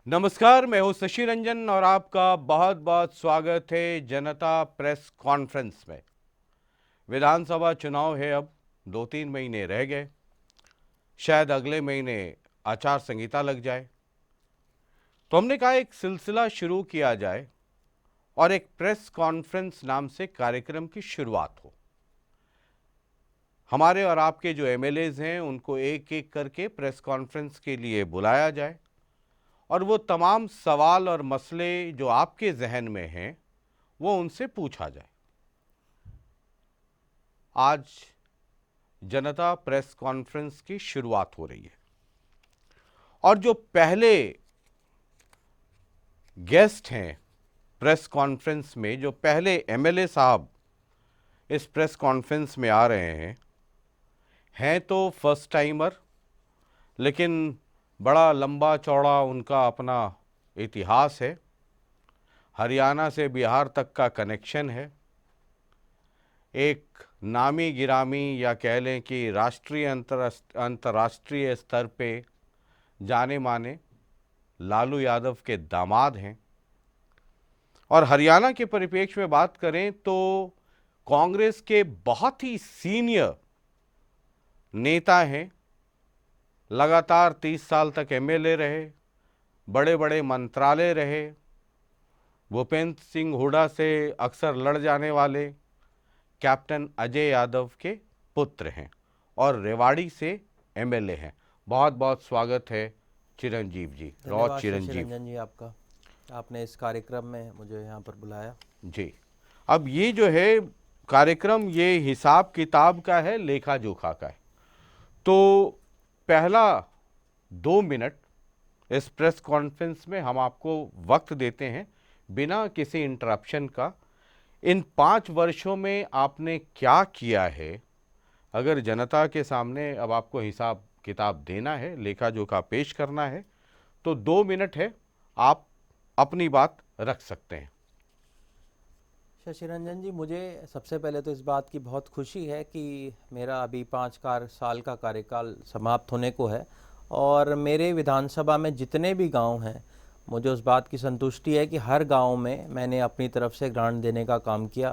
नमस्कार, मैं हूं शशि रंजन और आपका बहुत बहुत स्वागत है जनता प्रेस कॉन्फ्रेंस में। विधानसभा चुनाव है, अब 2-3 महीने रह गए। शायद अगले महीने आचार संहिता लग जाए, तो हमने कहा एक सिलसिला शुरू किया जाए और एक प्रेस कॉन्फ्रेंस नाम से कार्यक्रम की शुरुआत हो। हमारे और आपके जो एमएलएज हैं उनको एक एक करके प्रेस कॉन्फ्रेंस के लिए बुलाया जाए और वो तमाम सवाल और मसले जो आपके जहन में हैं वो उनसे पूछा जाए। आज जनता प्रेस कॉन्फ्रेंस की शुरुआत हो रही है और जो पहले गेस्ट हैं प्रेस कॉन्फ्रेंस में, जो पहले एमएलए साहब इस प्रेस कॉन्फ्रेंस में आ रहे हैं तो फर्स्ट टाइमर, लेकिन बड़ा लंबा चौड़ा उनका अपना इतिहास है। हरियाणा से बिहार तक का कनेक्शन है। एक नामी गिरामी या कह लें कि राष्ट्रीय अंतर्राष्ट्रीय स्तर पे जाने माने लालू यादव के दामाद हैं। और हरियाणा के परिप्रेक्ष्य में बात करें तो कांग्रेस के बहुत ही सीनियर नेता हैं। लगातार 30 साल तक एमएलए रहे, बड़े बड़े मंत्रालय रहे। भूपेंद्र सिंह हुड्डा से अक्सर लड़ जाने वाले कैप्टन अजय यादव के पुत्र हैं और रेवाड़ी से एमएलए हैं। बहुत बहुत स्वागत है चिरंजीव जी, रॉ चिरंजीव रंजन जी, आपका आपने इस कार्यक्रम में मुझे यहाँ पर बुलाया जी। अब ये जो है कार्यक्रम, ये हिसाब किताब का है, लेखा जोखा का है। तो पहला 2 मिनट इस प्रेस कॉन्फ्रेंस में हम आपको वक्त देते हैं बिना किसी इंटरप्शन का। इन 5 वर्षों में आपने क्या किया है, अगर जनता के सामने अब आपको हिसाब किताब देना है, लेखा जोखा पेश करना है, तो 2 मिनट है, आप अपनी बात रख सकते हैं। शशि रंजन जी, मुझे सबसे पहले तो इस बात की बहुत खुशी है कि मेरा अभी 5 साल का कार्यकाल समाप्त होने को है और मेरे विधानसभा में जितने भी गांव हैं, मुझे उस बात की संतुष्टि है कि हर गांव में मैंने अपनी तरफ से ग्रांट देने का काम किया।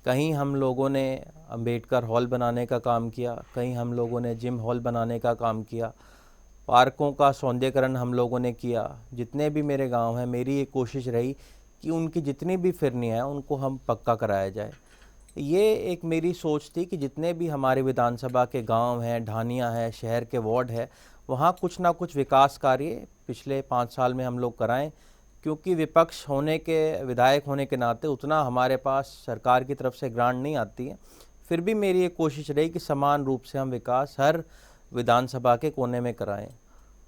कहीं हम लोगों ने अंबेडकर हॉल बनाने का काम किया, कहीं हम लोगों ने जिम हॉल बनाने का काम किया, पार्कों का सौंदर्यीकरण हम लोगों ने किया। जितने भी मेरे गांव हैं, मेरी ये कोशिश रही कि उनकी जितनी भी फिरनियाँ हैं उनको हम पक्का कराया जाए। ये एक मेरी सोच थी कि जितने भी हमारे विधानसभा के गांव हैं, ढानियाँ हैं, शहर के वार्ड है, वहाँ कुछ ना कुछ विकास कार्य पिछले 5 साल में हम लोग कराएं, क्योंकि विपक्ष होने के, विधायक होने के नाते उतना हमारे पास सरकार की तरफ से ग्रांट नहीं आती है। फिर भी मेरी ये कोशिश रही कि समान रूप से हम विकास हर विधानसभा के कोने में कराएं।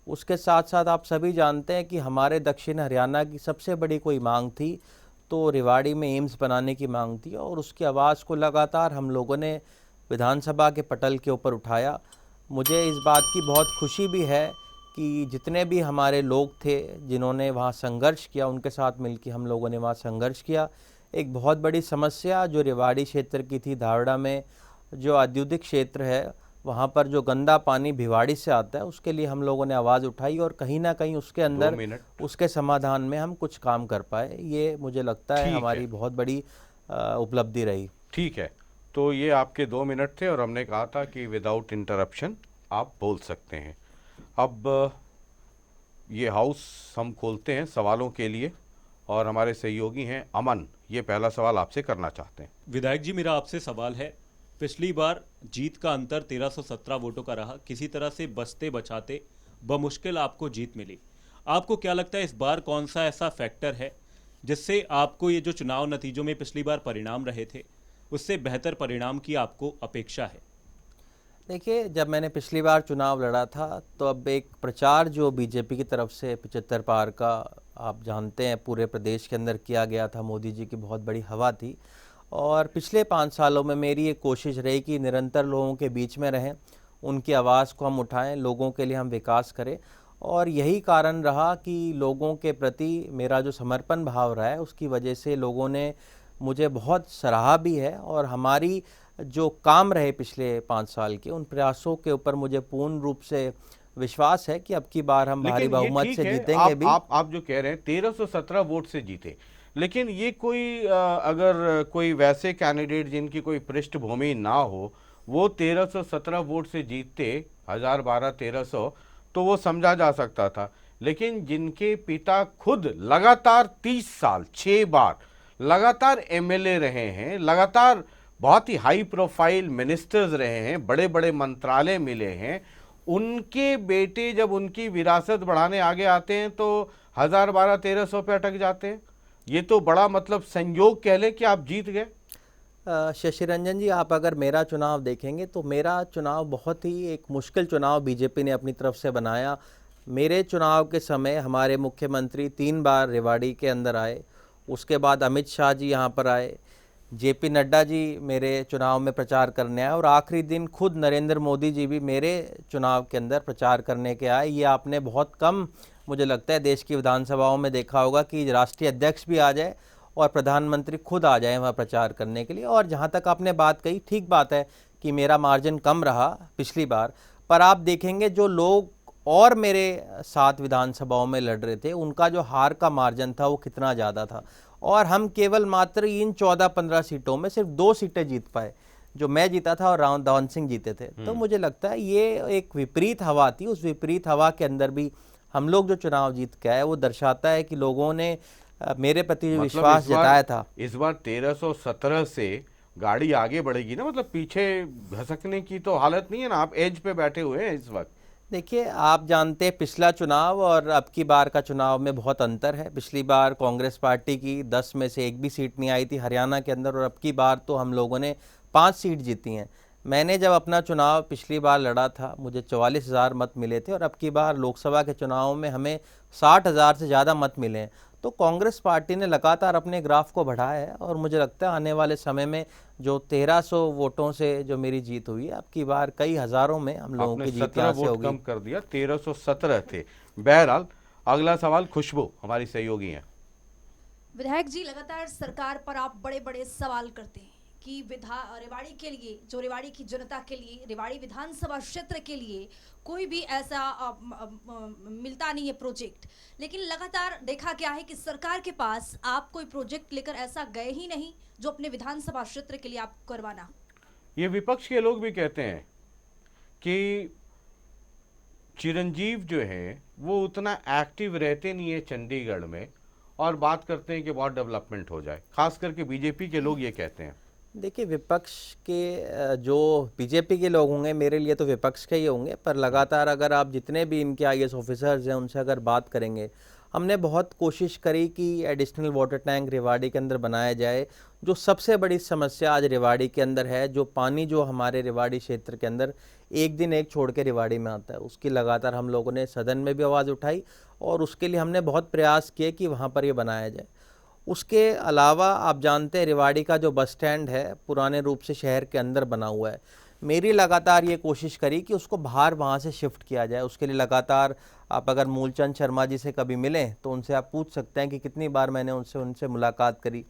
उसके साथ साथ आप सभी जानते हैं कि हमारे दक्षिण हरियाणा की सबसे बड़ी कोई मांग थी तो रेवाड़ी में एम्स बनाने की मांग थी और उसकी आवाज़ को लगातार हम लोगों ने विधानसभा के पटल के ऊपर उठाया। मुझे इस बात की बहुत खुशी भी है कि जितने भी हमारे लोग थे जिन्होंने वहाँ संघर्ष किया, उनके साथ मिलकर हम लोगों ने वहाँ संघर्ष किया। एक बहुत बड़ी समस्या जो रेवाड़ी क्षेत्र की थी, धावड़ा में जो औद्योगिक क्षेत्र है, वहाँ पर जो गंदा पानी भिवाड़ी से आता है, उसके लिए हम लोगों ने आवाज़ उठाई और कहीं ना कहीं उसके 2 अंदर मिनट उसके समाधान में हम कुछ काम कर पाए। ये मुझे लगता है ठीक है, हमारी बहुत बड़ी उपलब्धि रही। ठीक है। तो ये आपके 2 मिनट थे और हमने कहा था कि विदाउट इंटरप्शन आप बोल सकते हैं। अब ये हाउस हम खोलते हैं सवालों के लिए और हमारे सहयोगी हैं अमन, ये पहला सवाल आपसे करना चाहते हैं। विधायक जी, मेरा आपसे सवाल है। पिछली बार जीत का अंतर 1317 वोटों का रहा। किसी तरह से बचते बचाते बमुश्किल आपको जीत मिली। आपको क्या लगता है इस बार कौन सा ऐसा फैक्टर है जिससे आपको ये जो चुनाव नतीजों में पिछली बार परिणाम रहे थे उससे बेहतर परिणाम की आपको अपेक्षा है? देखिए, जब मैंने पिछली बार चुनाव लड़ा था तो अब एक प्रचार जो बीजेपी की तरफ से 75 पार का, आप जानते हैं, पूरे प्रदेश के अंदर किया गया था। मोदी जी की बहुत बड़ी हवा थी और पिछले 5 सालों में मेरी एक कोशिश रही कि निरंतर लोगों के बीच में रहें, उनकी आवाज़ को हम उठाएं, लोगों के लिए हम विकास करें। और यही कारण रहा कि लोगों के प्रति मेरा जो समर्पण भाव रहा है उसकी वजह से लोगों ने मुझे बहुत सराहा भी है और हमारी जो काम रहे पिछले 5 साल के, उन प्रयासों के ऊपर मुझे पूर्ण रूप से विश्वास है कि अब की बार हम भारी लेकिन ये बहुमत ठीक से है, जीतेंगे भी। आप जो कह रहे हैं 1317 वोट से जीते, लेकिन ये कोई अगर कोई वैसे कैंडिडेट जिनकी कोई पृष्ठभूमि ना हो, वो 1317 वोट से जीतते 1012-1300, तो वो समझा जा सकता था। लेकिन जिनके पिता खुद लगातार 30 साल 6 बार लगातार एमएलए रहे हैं, लगातार बहुत ही हाई प्रोफाइल मिनिस्टर्स रहे हैं, बड़े बड़े मंत्रालय मिले हैं, उनके बेटे जब उनकी विरासत बढ़ाने आगे आते हैं तो 1012-1300 पे अटक जाते हैं। ये तो बड़ा मतलब संयोग कह लें कि आप जीत गए। शशि रंजन जी, आप अगर मेरा चुनाव देखेंगे तो मेरा चुनाव बहुत ही एक मुश्किल चुनाव बीजेपी ने अपनी तरफ से बनाया। मेरे चुनाव के समय हमारे मुख्यमंत्री 3 बार रेवाड़ी के अंदर आए, उसके बाद अमित शाह जी यहाँ पर आए, जेपी नड्डा जी मेरे चुनाव में प्रचार करने आए और आखिरी दिन खुद नरेंद्र मोदी जी भी मेरे चुनाव के अंदर प्रचार करने के आए। ये आपने बहुत कम, मुझे लगता है, देश की विधानसभाओं में देखा होगा कि राष्ट्रीय अध्यक्ष भी आ जाए और प्रधानमंत्री खुद आ जाए वहाँ प्रचार करने के लिए। और जहाँ तक आपने बात कही, ठीक बात है कि मेरा मार्जिन कम रहा पिछली बार, पर आप देखेंगे जो लोग और मेरे साथ विधानसभाओं में लड़ रहे थे उनका जो हार का मार्जिन था वो कितना ज़्यादा था, और हम केवल मात्र इन 14-15 सीटों में सिर्फ 2 सीटें जीत पाए, जो मैं जीता था और राव धवन सिंह जीते थे। तो मुझे लगता है ये एक विपरीत हवा थी, उस विपरीत हवा के अंदर भी हम लोग जो चुनाव जीत के आए वो दर्शाता है कि लोगों ने मेरे प्रति जो मतलब विश्वास जताया था। इस बार 1317 से गाड़ी आगे बढ़ेगी ना, मतलब पीछे घसकने की तो हालत नहीं है ना, आप एज पे बैठे हुए हैं इस वक्त। देखिए, आप जानते हैं पिछला चुनाव और अब की बार का चुनाव में बहुत अंतर है। पिछली बार कांग्रेस पार्टी की 10 में से एक भी सीट नहीं आई थी हरियाणा के अंदर, और अब की बार तो हम लोगों ने 5 सीट जीती हैं। मैंने जब अपना चुनाव पिछली बार लड़ा था मुझे 44,000 मत मिले थे, और अब की बार लोकसभा के चुनाव में हमें 60,000 से ज़्यादा मत मिले हैं। तो कांग्रेस पार्टी ने लगातार अपने ग्राफ को बढ़ाया है, और मुझे लगता है आने वाले समय में जो 1300 वोटों से जो मेरी जीत हुई है, अब की बार कई हज़ारों में हम लोगों आपने की जीत 17 यहाँ से वोट होगी। कम कर दिया, 1317 थे। बहरहाल अगला सवाल खुशबू हमारी सहयोगी हैं। विधायक जी, लगातार सरकार पर आप बड़े बड़े सवाल करते हैं कि रेवाड़ी के लिए, जो रेवाड़ी की जनता के लिए, रेवाड़ी विधानसभा क्षेत्र के लिए कोई भी ऐसा मिलता नहीं है प्रोजेक्ट। लेकिन लगातार देखा गया है कि सरकार के पास आप कोई प्रोजेक्ट लेकर ऐसा गए ही नहीं जो अपने विधानसभा क्षेत्र के लिए आप करवाना। ये विपक्ष के लोग भी कहते हैं कि चिरंजीव जो है वो उतना एक्टिव रहते नहीं है चंडीगढ़ में, और बात करते हैं कि बहुत डेवलपमेंट हो जाए, खास करके बीजेपी के लोग ये कहते हैं। देखिए, विपक्ष के जो बीजेपी के लोग होंगे, मेरे लिए तो विपक्ष के ही होंगे, पर लगातार अगर आप जितने भी इनके आईएएस ऑफिसर्स हैं उनसे अगर बात करेंगे, हमने बहुत कोशिश करी कि एडिशनल वाटर टैंक रेवाड़ी के अंदर बनाया जाए। जो सबसे बड़ी समस्या आज रेवाड़ी के अंदर है, जो पानी जो हमारे रेवाड़ी क्षेत्र के अंदर एक दिन एक छोड़ के रेवाड़ी में आता है, उसकी लगातार हम लोगों ने सदन में भी आवाज़ उठाई, और उसके लिए हमने बहुत प्रयास किए कि वहाँ पर ये बनाया जाए। उसके अलावा आप जानते हैं रेवाड़ी का जो बस स्टैंड है पुराने रूप से शहर के अंदर बना हुआ है, मेरी लगातार ये कोशिश करी कि उसको बाहर वहाँ से शिफ्ट किया जाए। उसके लिए लगातार आप अगर मूलचंद शर्मा जी से कभी मिलें तो उनसे आप पूछ सकते हैं कि कितनी बार मैंने उनसे मुलाकात करी।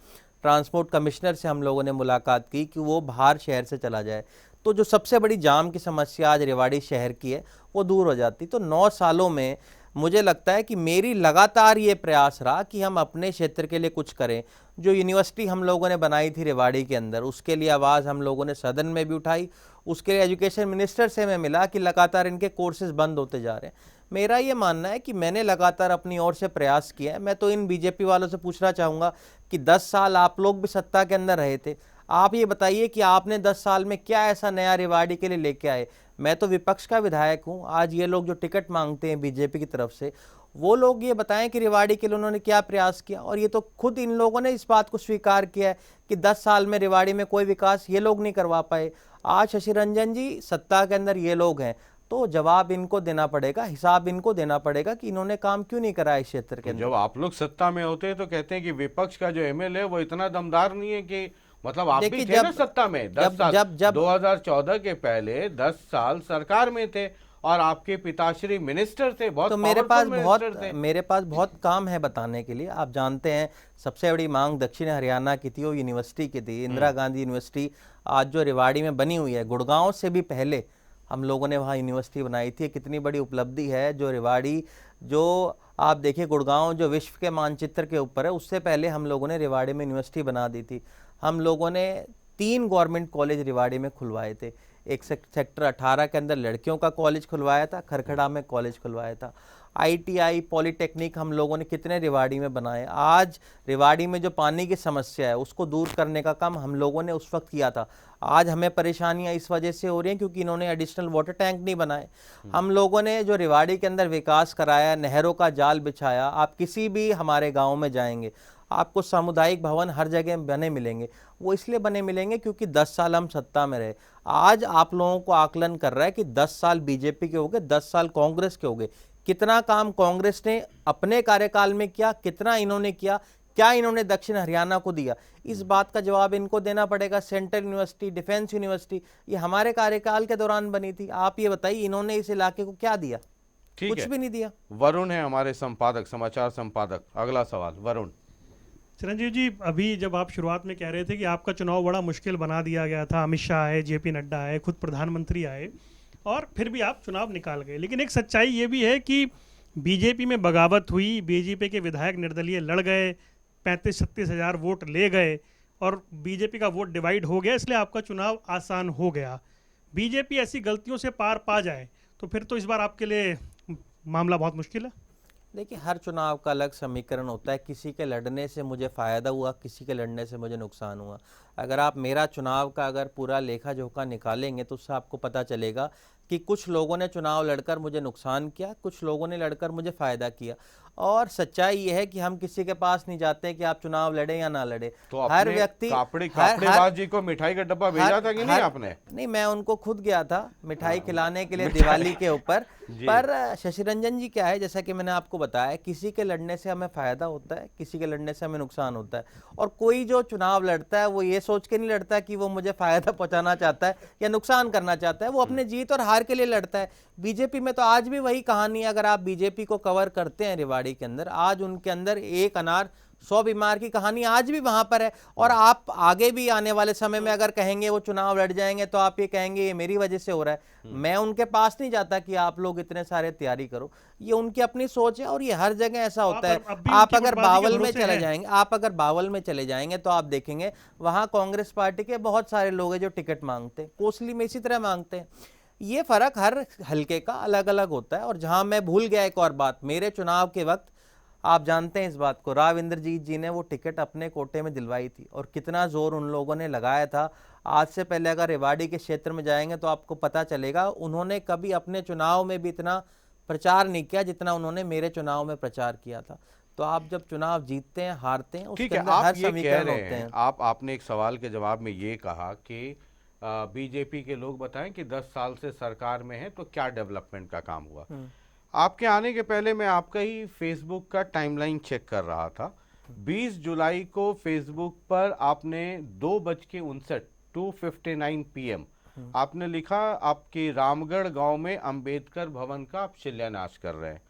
ट्रांसपोर्ट कमिश्नर से हम लोगों ने मुलाकात की कि वो बाहर शहर से चला जाए, तो जो सबसे बड़ी जाम की समस्या आज रेवाड़ी शहर की है वो दूर हो जाती। तो 9 सालों में मुझे लगता है कि मेरी लगातार ये प्रयास रहा कि हम अपने क्षेत्र के लिए कुछ करें। जो यूनिवर्सिटी हम लोगों ने बनाई थी रेवाड़ी के अंदर, उसके लिए आवाज़ हम लोगों ने सदन में भी उठाई। उसके लिए एजुकेशन मिनिस्टर से मैं मिला कि लगातार इनके कोर्सेज बंद होते जा रहे हैं। मेरा ये मानना है कि मैंने लगातार अपनी ओर से प्रयास किया है। मैं तो इन बीजेपी वालों से पूछना चाहूँगा कि 10 साल आप लोग भी सत्ता के अंदर रहे थे, आप ये बताइए कि आपने 10 साल में क्या ऐसा नया रेवाड़ी के लिए लेके आए। मैं तो विपक्ष का विधायक हूँ, आज ये लोग जो टिकट मांगते हैं बीजेपी की तरफ से, वो लोग ये बताएं कि रेवाड़ी के लिए उन्होंने क्या प्रयास किया। और ये तो खुद इन लोगों ने इस बात को स्वीकार किया है कि 10 साल में रेवाड़ी में कोई विकास ये लोग नहीं करवा पाए। आज शशि रंजन जी सत्ता के अंदर ये लोग हैं, तो जवाब इनको देना पड़ेगा, हिसाब इनको देना पड़ेगा कि इन्होंने काम क्यों नहीं करा इस क्षेत्र के अंदर। जब आप लोग सत्ता में होते हैं तो कहते हैं कि विपक्ष का जो एमएलए वो इतना दमदार नहीं है कि, मतलब आप भी थे ना सत्ता में 10 साल, 2014 के पहले 10 साल सरकार में थे और आपके पिताश्री मिनिस्टर थे, बहुत तो मेरे पास बहुत काम है बताने के लिए। आप जानते हैं सबसे बड़ी मांग दक्षिण हरियाणा की थी, वो यूनिवर्सिटी की थी, इंदिरा गांधी यूनिवर्सिटी आज जो रेवाड़ी में बनी हुई है, गुड़गांव से भी पहले हम लोगों ने वहाँ यूनिवर्सिटी बनाई थी। कितनी बड़ी उपलब्धि है जो रेवाड़ी, जो आप देखिए गुड़गांव जो विश्व के मानचित्र के ऊपर है, उससे पहले हम लोगों ने रेवाड़ी में यूनिवर्सिटी बना दी थी। हम लोगों ने 3 गवर्नमेंट कॉलेज रेवाड़ी में खुलवाए थे। एक सेक्टर 18 के अंदर लड़कियों का कॉलेज खुलवाया था, खरखड़ा में कॉलेज खुलवाया था। ITI पॉलिटेक्निक हम लोगों ने कितने रेवाड़ी में बनाए। आज रेवाड़ी में जो पानी की समस्या है उसको दूर करने का काम हम लोगों ने उस वक्त किया था। आज हमें परेशानियां इस वजह से हो रही हैं क्योंकि इन्होंने एडिशनल वाटर टैंक नहीं बनाए। हम लोगों ने जो रेवाड़ी के अंदर विकास कराया, नहरों का जाल बिछाया। आप किसी भी हमारे गाँव में जाएंगे आपको सामुदायिक भवन हर जगह बने मिलेंगे। वो इसलिए बने मिलेंगे क्योंकि 10 साल हम सत्ता में रहे। आज आप लोगों को आकलन कर रहा है कि 10 साल बीजेपी के हो गए, 10 साल कांग्रेस के हो गए। कितना काम कांग्रेस ने अपने कार्यकाल में किया, कितना इन्होंने किया, क्या इन्होंने दक्षिण हरियाणा को दिया, इस बात का जवाब इनको देना पड़ेगा। सेंट्रल यूनिवर्सिटी, डिफेंस यूनिवर्सिटी, ये हमारे कार्यकाल के दौरान बनी थी। आप ये बताइए इन्होंने इस इलाके को क्या दिया? ठीक कुछ है, भी नहीं दिया। वरुण है हमारे संपादक, समाचार संपादक। अगला सवाल वरुण। चिरंजीव जी, अभी जब आप शुरुआत में कह रहे थे कि आपका चुनाव बड़ा मुश्किल बना दिया गया था, अमित शाह आए, JP नड्डा आए, खुद प्रधानमंत्री आए और फिर भी आप चुनाव निकाल गए, लेकिन एक सच्चाई ये भी है कि बीजेपी में बगावत हुई, बीजेपी के विधायक निर्दलीय लड़ गए, 35-36 हज़ार वोट ले गए और बीजेपी का वोट डिवाइड हो गया, इसलिए आपका चुनाव आसान हो गया। बीजेपी ऐसी गलतियों से पार पा जाए तो फिर तो इस बार आपके लिए मामला बहुत मुश्किल है। देखिए, हर चुनाव का अलग समीकरण होता है। किसी के लड़ने से मुझे फ़ायदा हुआ, किसी के लड़ने से मुझे नुकसान हुआ। अगर आप मेरा चुनाव का अगर पूरा लेखा जोखा निकालेंगे तो उससे आपको पता चलेगा कि कुछ लोगों ने चुनाव लड़कर मुझे नुकसान किया, कुछ लोगों ने लड़कर मुझे फ़ायदा किया। और सच्चाई ये है कि हम किसी के पास नहीं जाते हैं कि आप चुनाव लड़े या ना लड़े। तो हर व्यक्ति कापड़ेबाज जी को मिठाई का डब्बा भेजा था कि नहीं आपने? नहीं, मैं उनको खुद गया था मिठाई खिलाने के लिए दिवाली के ऊपर। पर शशि रंजन जी क्या है, जैसा कि मैंने आपको बताया, किसी के लड़ने से हमें फायदा होता है, किसी के लड़ने से हमें नुकसान होता है। और कोई जो चुनाव लड़ता है वो ये सोच के नहीं लड़ता कि वो मुझे फायदा पहुंचाना चाहता है या नुकसान करना चाहता है। वो अपने जीत और हार के लिए लड़ता है। बीजेपी में तो आज भी वही कहानी है। अगर आप बीजेपी को कवर करते हैं रेवाड़ी के अंदर, आज उनके अंदर एक अनार 100 बीमार की कहानी आज भी वहां पर है। और आप आगे भी आने वाले समय में अगर कहेंगे वो चुनाव लड़ जाएंगे तो आप ये कहेंगे ये मेरी वजह से हो रहा है। मैं उनके पास नहीं जाता कि आप लोग इतने सारे तैयारी करो, ये उनकी अपनी सोच है और ये हर जगह ऐसा होता है। आप अगर बावल में चले जाएंगे, आप अगर बावल में चले जाएंगे तो आप देखेंगे वहां कांग्रेस पार्टी के बहुत सारे लोग हैं जो टिकट मांगते हैं, कोसली में इसी तरह मांगते हैं। ये फर्क हर हल्के का अलग अलग होता है। और जहां मैं भूल गया एक और बात, मेरे चुनाव के वक्त आप जानते हैं इस बात को, राव इंद्रजीत जी ने वो टिकट अपने कोटे में दिलवाई थी और कितना जोर उन लोगों ने लगाया था। आज से पहले अगर रेवाड़ी के क्षेत्र में जाएंगे तो आपको पता चलेगा उन्होंने कभी अपने चुनाव में भी इतना प्रचार नहीं किया जितना उन्होंने मेरे चुनाव में प्रचार किया था। तो आप जब चुनाव जीतते हैं, हारते हैं, उसके अंदर हर समीकरण होते हैं। आपने एक सवाल के जवाब में ये कहा कि बीजेपी के लोग बताएं कि 10 साल से सरकार में है तो क्या डेवलपमेंट का काम हुआ। आपके आने के पहले मैं आपका ही फेसबुक का टाइमलाइन चेक कर रहा था। 20 जुलाई को फेसबुक पर आपने 2:59 PM आपने लिखा आपकी रामगढ़ गांव में अंबेडकर भवन का आप शिलान्यास कर रहे हैं।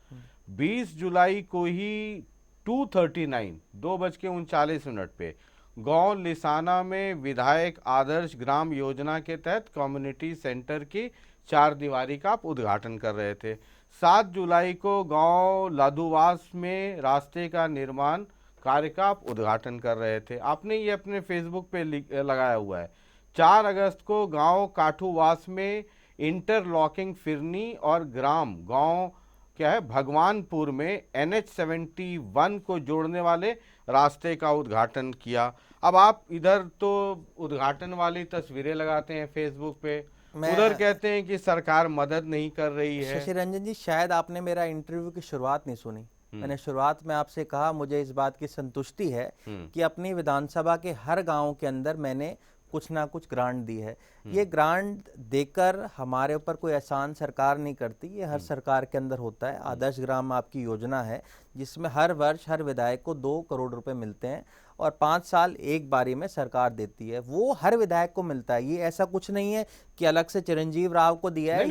20 जुलाई को ही 2:39 पे गांव लिसाना में विधायक आदर्श ग्राम योजना के तहत कम्युनिटी सेंटर की 4 दीवारी का आप उद्घाटन कर रहे थे। 7 जुलाई को गांव लादूवास में रास्ते का निर्माण कार्य का आप उद्घाटन कर रहे थे। आपने ये अपने फेसबुक पे लगाया हुआ है। 4 अगस्त को गांव काठूवास में इंटरलॉकिंग फिरनी और गांव क्या है भगवानपुर में NH71 को जोड़ने वाले रास्ते का उद्घाटन किया। अब आप इधर तो उद्घाटन वाली तस्वीरें लगाते हैं फेसबुक पे, उधर कहते हैं कि सरकार मदद नहीं कर रही है। शशि रंजन जी, शायद आपने मेरा इंटरव्यू की शुरुआत नहीं सुनी। मैंने शुरुआत में आपसे कहा मुझे इस बात की संतुष्टि है कि अपनी विधानसभा के हर गांव के अंदर मैंने कुछ ना कुछ ग्रांट दी है। ये ग्रांट देकर हमारे ऊपर कोई एहसान सरकार नहीं करती, ये हर सरकार के अंदर होता है। आदर्श ग्राम आपकी योजना है जिसमें हर वर्ष हर विधायक को 2 करोड़ रुपए मिलते हैं और 5 साल एक बारी में सरकार देती है। वो हर विधायक को मिलता है। ये ऐसा कुछ नहीं है कि अलग से चिरंजीव राव को दिया है।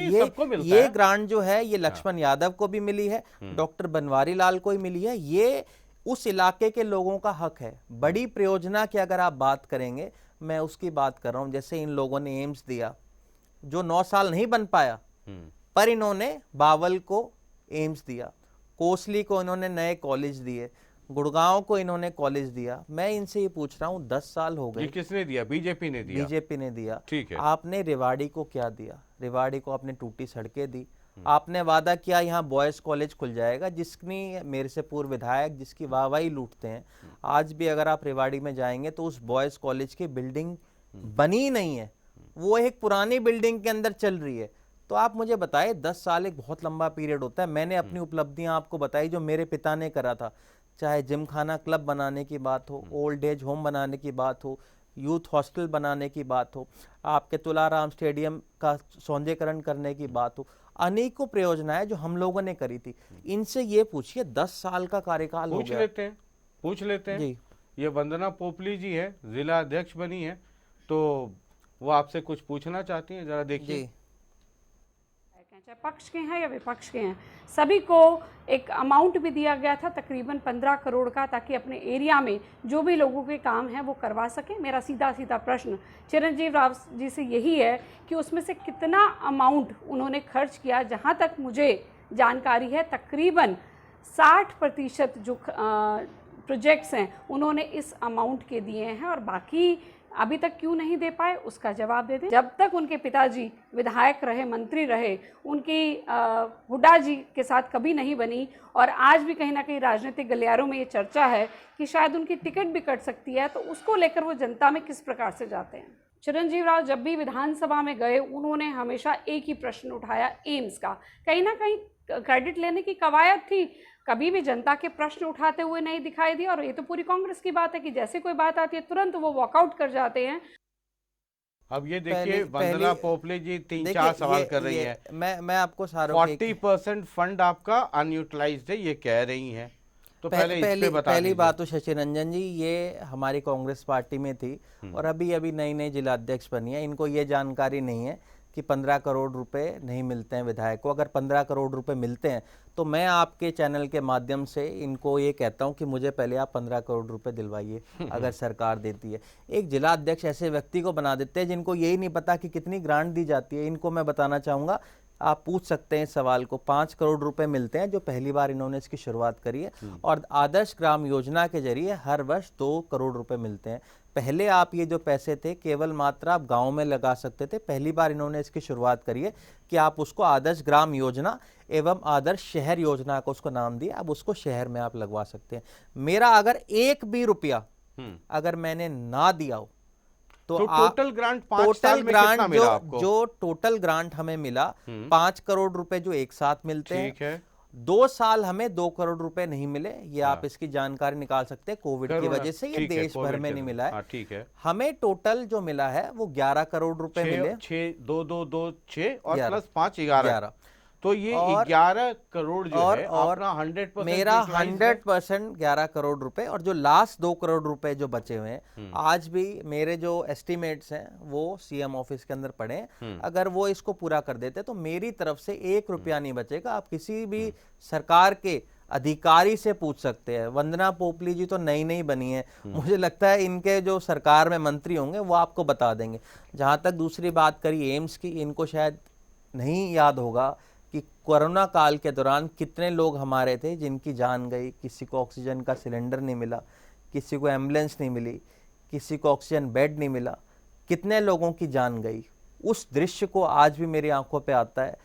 ये ग्रांट जो है ये लक्ष्मण यादव को भी मिली है, डॉक्टर बनवारी लाल को ही मिली है। ये उस इलाके के लोगों का हक है। बड़ी परियोजना की अगर आप बात करेंगे, मैं उसकी बात कर रहा हूं। जैसे इन लोगों ने एम्स दिया, जो 9 साल नहीं बन पाया, पर इन्होंने बावल को एम्स दिया, कोसली को इन्होंने नए कॉलेज दिए, गुड़गांव को इन्होंने कॉलेज दिया। मैं इनसे ये पूछ रहा हूँ 10 साल हो ये गए, किसने दिया? बीजेपी ने दिया। बीजेपी ने दिया। ठीक है। आपने रेवाड़ी को क्या दिया? रेवाड़ी को आपने टूटी सड़कें दी। आपने वादा किया यहाँ बॉयज कॉलेज खुल जाएगा, जिसकी मेरे से पूर्व विधायक जिसकी वाहवाही लूटते हैं। आज भी अगर आप रेवाड़ी में जाएंगे तो उस बॉयज कॉलेज की बिल्डिंग बनी नहीं है, वो एक पुरानी बिल्डिंग के अंदर चल रही है। तो आप मुझे बताएं, 10 साल एक बहुत लंबा पीरियड होता है। मैंने अपनी उपलब्धियां आपको बताई जो मेरे पिता ने करा था, चाहे जिम खाना क्लब बनाने की बात हो, ओल्ड एज होम बनाने की बात हो, यूथ हॉस्टल बनाने की बात हो, आपके तुलाराम स्टेडियम का सौंदर्यीकरण करने की बात हो, अनेकों परियोजनाएं जो हम लोगों ने करी थी। इनसे ये पूछिए 10 साल का कार्यकाल हो गया। पूछ लेते हैं जी। ये वंदना पोपली जी है, जिला अध्यक्ष बनी है, तो वो आपसे कुछ पूछना चाहती हैं, जरा देखिए। जी चाहे पक्ष के हैं या विपक्ष के हैं, सभी को एक अमाउंट भी दिया गया था तकरीबन 15 करोड़ का, ताकि अपने एरिया में जो भी लोगों के काम हैं वो करवा सकें। मेरा सीधा सीधा प्रश्न चिरंजीव राव जी से यही है कि उसमें से कितना अमाउंट उन्होंने खर्च किया। जहां तक मुझे जानकारी है तकरीबन 60% जो प्रोजेक्ट्स हैं उन्होंने इस अमाउंट के दिए हैं, और बाकी अभी तक क्यों नहीं दे पाए उसका जवाब दे दें। जब तक उनके पिताजी विधायक रहे, मंत्री रहे, उनकी हुड्डा जी के साथ कभी नहीं बनी, और आज भी कहीं ना कहीं राजनीतिक गलियारों में ये चर्चा है कि शायद उनकी टिकट भी कट सकती है, तो उसको लेकर वो जनता में किस प्रकार से जाते हैं। चिरंजीव राव जब भी विधानसभा में गए उन्होंने हमेशा एक ही प्रश्न उठाया, एम्स का। कहीं ना कहीं क्रेडिट लेने की कवायद थी, कभी भी जनता के प्रश्न उठाते हुए नहीं दिखाई दिया। और ये तो पूरी कांग्रेस की बात है कि जैसे कोई बात आती है तुरंत वो वॉकआउट कर जाते हैं। अब ये देखिए वंदना पोपले जी 3-4 सवाल कर रही है। मैं आपको सारा 40% फंड आपका अनयूटिलाइज्ड है, ये कह रही हैं। तो पहले इस पे बता पहली दीजिए। बात तो शशि रंजन जी, ये हमारी कांग्रेस पार्टी में थी और अभी अभी नई नई जिला अध्यक्ष बनी है। इनको ये जानकारी नहीं है कि 15 करोड़ रुपए नहीं मिलते हैं विधायक को। अगर 15 करोड़ रुपए मिलते हैं तो मैं आपके चैनल के माध्यम से इनको ये कहता हूं कि मुझे पहले आप 15 करोड़ रुपए दिलवाइए अगर सरकार देती है। एक जिला अध्यक्ष ऐसे व्यक्ति को बना देते हैं जिनको यही नहीं पता कि कितनी ग्रांट दी जाती है। इनको मैं बताना चाहूँगा, आप पूछ सकते हैं इस सवाल को। 5 करोड़ रुपए मिलते हैं जो पहली बार इन्होंने इसकी शुरुआत करी है, और आदर्श ग्राम योजना के जरिए हर वर्ष 2 करोड़ रुपए मिलते हैं। पहले आप ये जो पैसे थे केवल मात्र आप गांव में लगा सकते थे, पहली बार इन्होंने इसकी शुरुआत करी है कि आप उसको आदर्श ग्राम योजना एवं आदर्श शहर योजना को उसको नाम दिया, अब उसको शहर में आप लगवा सकते हैं। मेरा अगर एक भी रुपया अगर मैंने ना दिया हो तो टोटल ग्रांट 5 साल में कितना मिला आपको? जो टोटल ग्रांट हमें मिला 5 करोड़ रुपए जो एक साथ मिलते हैं। ठीक है। 2 साल हमें 2 करोड़ रुपए नहीं मिले, ये आप इसकी जानकारी निकाल सकते हैं। कोविड की वजह से ये देश भर में नहीं मिला है। ठीक है। हमें टोटल जो मिला है वो 11 करोड़ रुपए मिले। 6 और प्लस 5 11। तो ये 11 करोड़ जो है अपना 100% मेरा 100% 11 करोड़ रुपए, और जो लास्ट 2 करोड़ रुपए जो बचे हुए हैं आज भी मेरे जो एस्टिमेट्स हैं वो सीएम ऑफिस के अंदर पड़े हैं। अगर वो इसको पूरा कर देते तो मेरी तरफ से 1 रुपया नहीं बचेगा। आप किसी भी सरकार के अधिकारी से पूछ सकते हैं। वंदना पोपली जी तो नई नई बनी है, मुझे लगता है इनके जो सरकार में मंत्री होंगे वो आपको बता देंगे। जहां तक दूसरी बात करी एम्स की, इनको शायद नहीं याद होगा कि कोरोना काल के दौरान कितने लोग हमारे थे जिनकी जान गई। किसी को ऑक्सीजन का सिलेंडर नहीं मिला, किसी को एम्बुलेंस नहीं मिली, किसी को ऑक्सीजन बेड नहीं मिला, कितने लोगों की जान गई। उस दृश्य को आज भी मेरी आंखों पे आता है।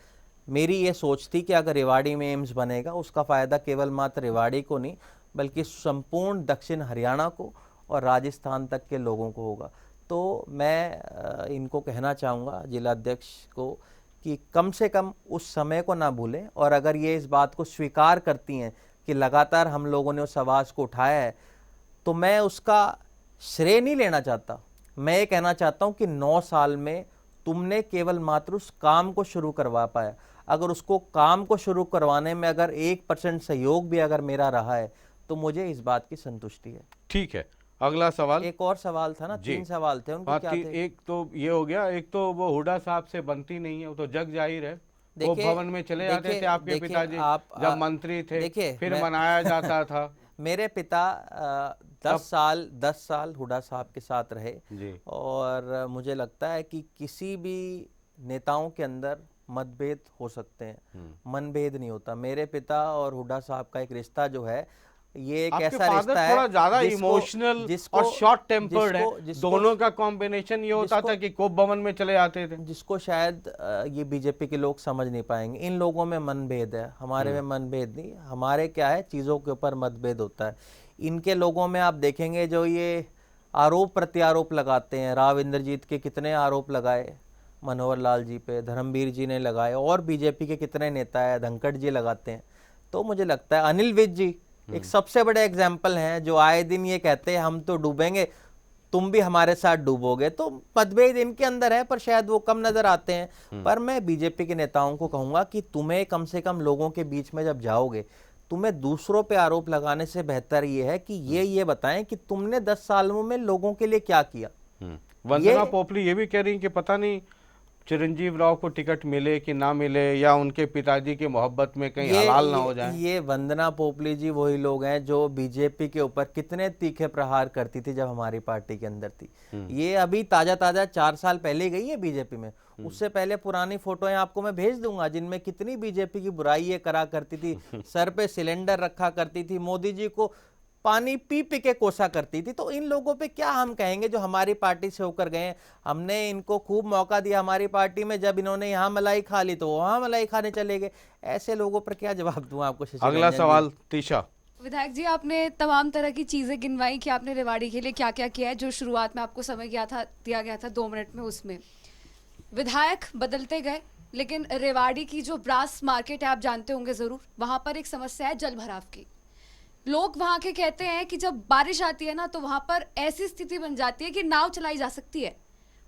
मेरी ये सोच थी कि अगर रेवाड़ी में एम्स बनेगा उसका फ़ायदा केवल मात्र रेवाड़ी को नहीं बल्कि संपूर्ण दक्षिण हरियाणा को और राजस्थान तक के लोगों को होगा। तो मैं इनको कहना चाहूँगा जिला अध्यक्ष को कि कम से कम उस समय को ना भूलें, और अगर ये इस बात को स्वीकार करती हैं कि लगातार हम लोगों ने उस आवाज़ को उठाया है तो मैं उसका श्रेय नहीं लेना चाहता। मैं ये कहना चाहता हूँ कि 9 साल में तुमने केवल मात्र उस काम को शुरू करवा पाया। अगर उसको काम को शुरू करवाने में अगर 1% सहयोग भी अगर मेरा रहा है तो मुझे इस बात की संतुष्टि है। ठीक है, अगला सवाल। एक और सवाल था ना, 3 सवाल थे उनके। क्या थे? एक तो ये हो गया, एक तो वो हुड्डा साहब से बनती नहीं है, वो तो जग जाहिर है। वो भवन में चले जाते थे आपके पिताजी जब मंत्री थे, फिर मनाया जाता था। मेरे पिता 10 साल हुड्डा साहब के साथ रहे, और मुझे लगता है कि किसी भी नेताओं के अंदर मतभेद हो सकते हैं, मनभेद नहीं होता। मेरे पिता और हुड्डा साहब का एक रिश्ता जो है, ये एक आपके ऐसा फादर रिश्ता थोड़ा है ज्यादा जिसको- इमोशनल जिसको- और शॉर्ट टेम्पर्ड है। जिसको- दोनों का कॉम्बिनेशन ये होता जिसको- था कि कोप भवन में चले जाते थे। जिसको शायद ये बीजेपी के लोग समझ नहीं पाएंगे। इन लोगों में मनभेद है, हमारे में मनभेद नहीं। हमारे क्या है, चीज़ों के ऊपर मतभेद होता है। इनके लोगों में आप देखेंगे जो ये आरोप प्रत्यारोप लगाते हैं, राव इंद्रजीत के कितने आरोप लगाए मनोहर लाल जी पे, धर्मवीर जी ने लगाए, और बीजेपी के कितने नेता है, धनखड़ जी लगाते हैं। तो मुझे लगता है अनिल विज जी एक सबसे बड़े एग्जाम्पल हैं, जो आए दिन ये कहते हैं हम तो डूबेंगे, तुम भी हमारे साथ डूबोगे। तो मतभेद इनके अंदर है, पर शायद वो कम नजर आते हैं। पर मैं बीजेपी के नेताओं को कहूंगा कि तुम्हें कम से कम लोगों के बीच में जब जाओगे, तुम्हें दूसरों पे आरोप लगाने से बेहतर ये है कि ये बताएं कि तुमने 10 सालों में लोगों के लिए क्या किया। वंदना पोपली ये भी कह रही कि पता नहीं चिरंजीव राव को टिकट मिले कि ना मिले, या उनके पिताजी की मोहब्बत में कहीं हलाल ना हो जाए। ये वंदना पोपली जी वही लोग हैं जो बीजेपी के ऊपर कितने तीखे प्रहार करती थी जब हमारी पार्टी के अंदर थी। ये अभी ताजा 4 साल पहले गई है बीजेपी में। उससे पहले पुरानी फोटोएं आपको मैं भेज दूंगा, जिनमें कितनी बीजेपी की बुराई ये करा करती थी। सर पे सिलेंडर रखा करती थी, मोदी जी को पानी पी पी के कोसा करती थी। तो इन लोगों पे क्या हम कहेंगे जो हमारी पार्टी से होकर गए। हमने इनको खूब मौका दिया हमारी पार्टी में, जब इन्होंने यहाँ मलाई खा ली तो वहाँ मलाई खाने चले गए। ऐसे लोगों पर क्या जवाब दूं आपको। अगला सवाल तीशा। विधायक जी, आपने तमाम तरह की चीज़ें गिनवाई कि आपने रेवाड़ी के लिए क्या क्या किया है, जो शुरुआत में आपको समय दिया गया था 2 मिनट में। उसमें विधायक बदलते गए, लेकिन रेवाड़ी की जो ब्रास मार्केट है, आप जानते होंगे ज़रूर, वहाँ पर एक समस्या है जल भराव की। लोग वहाँ के कहते हैं कि जब बारिश आती है ना, तो वहाँ पर ऐसी स्थिति बन जाती है कि नाव चलाई जा सकती है।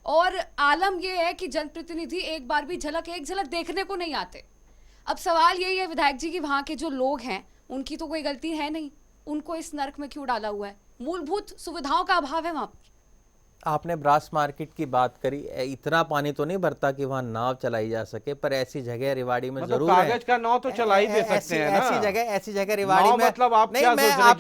और आलम यह है कि जनप्रतिनिधि एक बार भी एक झलक देखने को नहीं आते। अब सवाल यही है विधायक जी कि वहाँ के जो लोग हैं, उनकी तो कोई गलती है नहीं, उनको इस नर्क में क्यों डाला हुआ है? मूलभूत सुविधाओं का अभाव है वहाँ पर। आपने ब्रास मार्केट की बात करी, इतना पानी तो नहीं भरता कि वहाँ नाव चलाई जा सके, पर ऐसी जगह रेवाड़ी में मतलब जरूर है। कागज का नाव तो चला ही दे सकते हैं ना। ऐसी जगह रेवाड़ी में, मतलब आप क्या सोच रहे हैं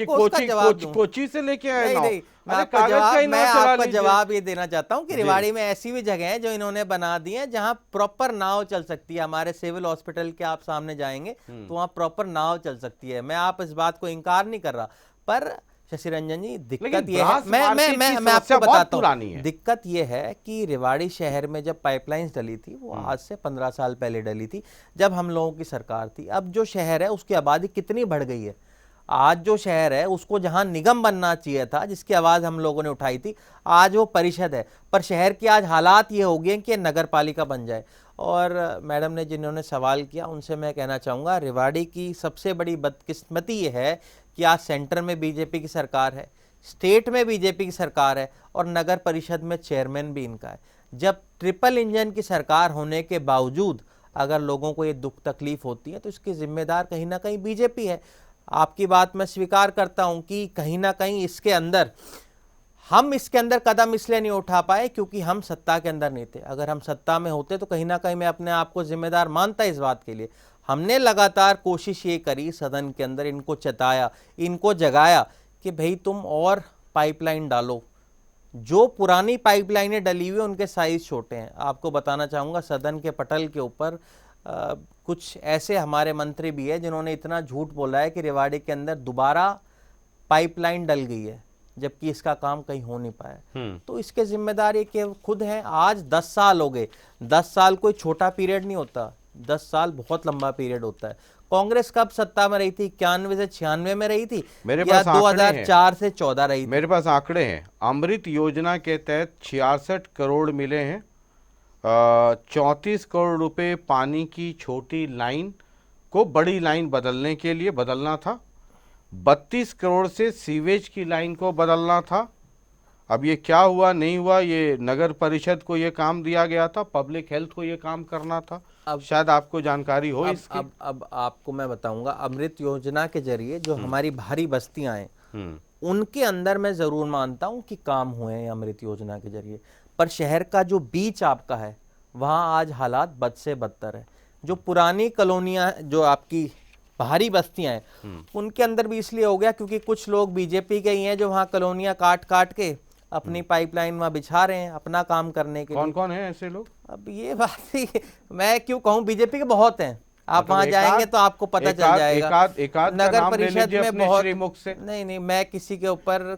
कि कोची से लेके आए नाव? मैं आपको जवाब ये देना चाहता हूँ कि रेवाड़ी में ऐसी भी जगह है जो इन्होंने बना दी है, जहाँ प्रॉपर नाव चल सकती है। हमारे सिविल हॉस्पिटल के आप सामने जाएंगे तो वहाँ प्रॉपर नाव चल सकती है। मैं आप इस बात को इनकार नहीं कर रहा, पर शशि रंजन जी दिक्कत ये है, मैं आपको बताता हूँ। दिक्कत ये है कि रेवाड़ी शहर में जब पाइपलाइंस डली थी, वो आज से 15 साल पहले डली थी, जब हम लोगों की सरकार थी। अब जो शहर है उसकी आबादी कितनी बढ़ गई है। आज जो शहर है उसको जहां निगम बनना चाहिए था, जिसकी आवाज हम लोगों ने उठाई थी, आज वो परिषद है। पर शहर की आज हालात ये हो गए कि नगर पालिका बन जाए। और मैडम ने जिन्होंने सवाल किया, उनसे मैं कहना चाहूँगा, रेवाड़ी की सबसे बड़ी बदकिस्मती ये है कि आज सेंटर में बीजेपी की सरकार है, स्टेट में बीजेपी की सरकार है, और नगर परिषद में चेयरमैन भी इनका है। जब ट्रिपल इंजन की सरकार होने के बावजूद अगर लोगों को ये दुख तकलीफ होती है, तो इसकी जिम्मेदार कहीं ना कहीं बीजेपी है। आपकी बात मैं स्वीकार करता हूं कि कहीं ना कहीं इसके अंदर कदम इसलिए नहीं उठा पाए क्योंकि हम सत्ता के अंदर नहीं थे। अगर हम सत्ता में होते तो कहीं ना कहीं मैं अपने आप को जिम्मेदार मानता इस बात के लिए। हमने लगातार कोशिश ये करी, सदन के अंदर इनको चेताया, इनको जगाया कि भाई तुम और पाइपलाइन डालो। जो पुरानी पाइपलाइनें डली हुई उनके साइज छोटे हैं। आपको बताना चाहूँगा, सदन के पटल के ऊपर कुछ ऐसे हमारे मंत्री भी है जिन्होंने इतना झूठ बोला है कि रेवाड़ी के अंदर दोबारा पाइपलाइन डल गई है, जबकि इसका काम कहीं हो नहीं पाया। तो इसके जिम्मेदार ये खुद हैं। आज 10 साल हो गए। 10 साल कोई छोटा पीरियड नहीं होता, 10 साल बहुत लंबा पीरियड होता है। कांग्रेस कब सत्ता में रही थी? 91 से 96 में रही थी, मेरे या पास 2004 से 14 रही थी? मेरे पास आंकड़े हैं। अमृत योजना के तहत 66 करोड़ मिले हैं। 34 करोड़ रुपए पानी की छोटी लाइन को बड़ी लाइन बदलने के लिए बदलना था। 32 करोड़ से सीवेज की लाइन को बदलना था। अब ये क्या हुआ नहीं हुआ, ये नगर परिषद को ये काम दिया गया था, पब्लिक हेल्थ को ये काम करना था। अब शायद आपको जानकारी हो इसकी। अब आपको मैं बताऊंगा, अमृत योजना के जरिए जो हमारी भारी बस्तियां हैं, उनके अंदर मैं जरूर मानता हूं कि काम हुए हैं अमृत योजना के जरिए। पर शहर का जो बीच आपका है, वहां आज हालात बद से बदतर है। जो पुरानी कॉलोनियां, जो आपकी भारी बस्तियां हैं, उनके अंदर भी इसलिए हो गया क्योंकि कुछ लोग बीजेपी के ही हैं जो वहां कॉलोनियां काट काट के अपनी पाइपलाइन वहाँ बिछा रहे हैं अपना काम करने के कौन लिए। कौन है ऐसे लोग? अब ये बात ही मैं क्यों कहूँ, बीजेपी के बहुत हैं, आप मतलब वहाँ जाएंगे तो आपको पता चल जाएगा। एकाध का नगर नाम ले परिषद लीजिए में अपने बहुत, श्रीमुख से। नहीं मैं किसी के ऊपर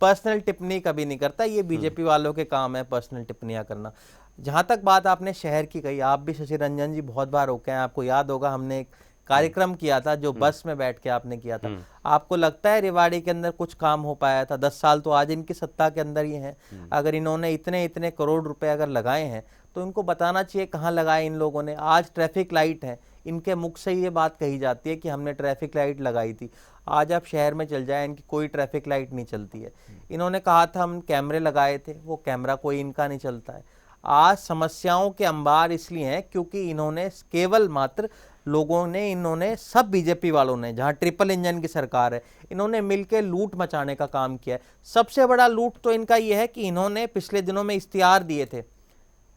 पर्सनल टिप्पणी कभी नहीं करता, ये बीजेपी वालों के काम है पर्सनल टिप्पणियां करना। जहां तक बात आपने शहर की कही, आप भी शशि रंजन जी बहुत बार होके हैं, आपको याद होगा हमने एक कार्यक्रम किया था जो बस में बैठ के आपने किया था। आपको लगता है रेवाड़ी के अंदर कुछ काम हो पाया था? 10 साल तो आज इनकी सत्ता के अंदर ही है। अगर इन्होंने इतने इतने करोड़ रुपए अगर लगाए हैं तो इनको बताना चाहिए कहाँ लगाए इन लोगों ने। आज ट्रैफिक लाइट है, इनके मुख से ये बात कही जाती है कि हमने ट्रैफिक लाइट लगाई थी। आज आप शहर में चल जाए, इनकी कोई ट्रैफिक लाइट नहीं चलती है। इन्होंने कहा था हम कैमरे लगाए थे, वो कैमरा कोई इनका नहीं चलता है। आज समस्याओं के अंबार इसलिए हैं क्योंकि इन्होंने केवल मात्र लोगों ने, इन्होंने सब बीजेपी वालों ने, जहां ट्रिपल इंजन की सरकार है, इन्होंने मिलकर लूट मचाने का काम किया है। सबसे बड़ा लूट तो इनका यह है कि इन्होंने पिछले दिनों में इश्तिहार दिए थे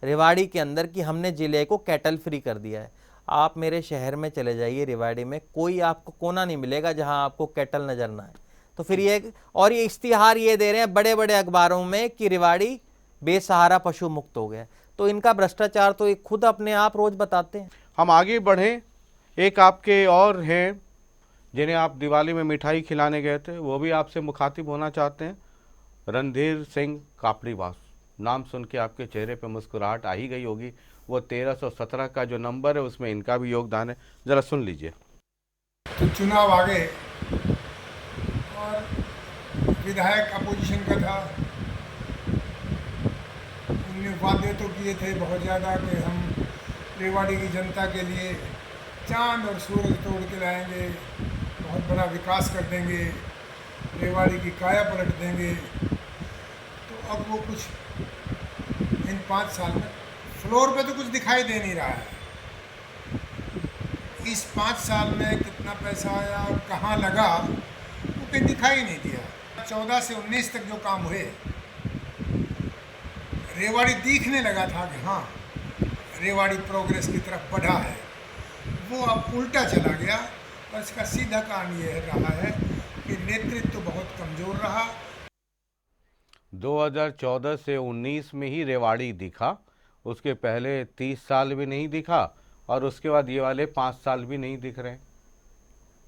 रेवाड़ी के अंदर कि हमने जिले को कैटल फ्री कर दिया है। आप मेरे शहर में चले जाइए, रेवाड़ी में कोई आपको कोना नहीं मिलेगा जहां आपको कैटल नजर ना आए। तो फिर ये, और ये इश्तिहार ये दे रहे हैं बड़े बड़े अखबारों में कि रेवाड़ी बेसहारा पशु मुक्त हो गया। तो इनका भ्रष्टाचार तो ये खुद अपने आप रोज बताते हैं। हम आगे बढ़ें, एक आपके और हैं जिन्हें आप दिवाली में मिठाई खिलाने गए थे, वो भी आपसे मुखातिब होना चाहते हैं। रणधीर सिंह कापड़ीवास, नाम सुन के आपके चेहरे पे मुस्कुराहट आ ही गई होगी। वो 1317 का जो नंबर है उसमें इनका भी योगदान है, जरा सुन लीजिए। तो चुनाव आ गए और विधायक अपोजिशन का था, उन्होंने वादे तो किए थे बहुत ज़्यादा कि हम रेवाड़ी की जनता के लिए चांद और सूरज तोड़ के लाएंगे, बहुत बड़ा विकास कर देंगे, रेवाड़ी की काया पलट देंगे। तो अब वो कुछ इन 5 साल में फ्लोर पे तो कुछ दिखाई दे नहीं रहा है। इस 5 साल में कितना पैसा आया और कहाँ लगा वो कहीं दिखाई नहीं दिया। 14 से 19 तक जो काम हुए, रेवाड़ी दिखने लगा था कि हाँ रेवाड़ी प्रोग्रेस की तरफ बढ़ा है, वो अब उल्टा चला गया। और इसका सीधा कारण ये रहा है कि नेतृत्व तो बहुत कमज़ोर रहा। 2014 से 19 में ही रेवाड़ी दिखा, उसके पहले 30 साल भी नहीं दिखा, और उसके बाद ये वाले 5 साल भी नहीं दिख रहे।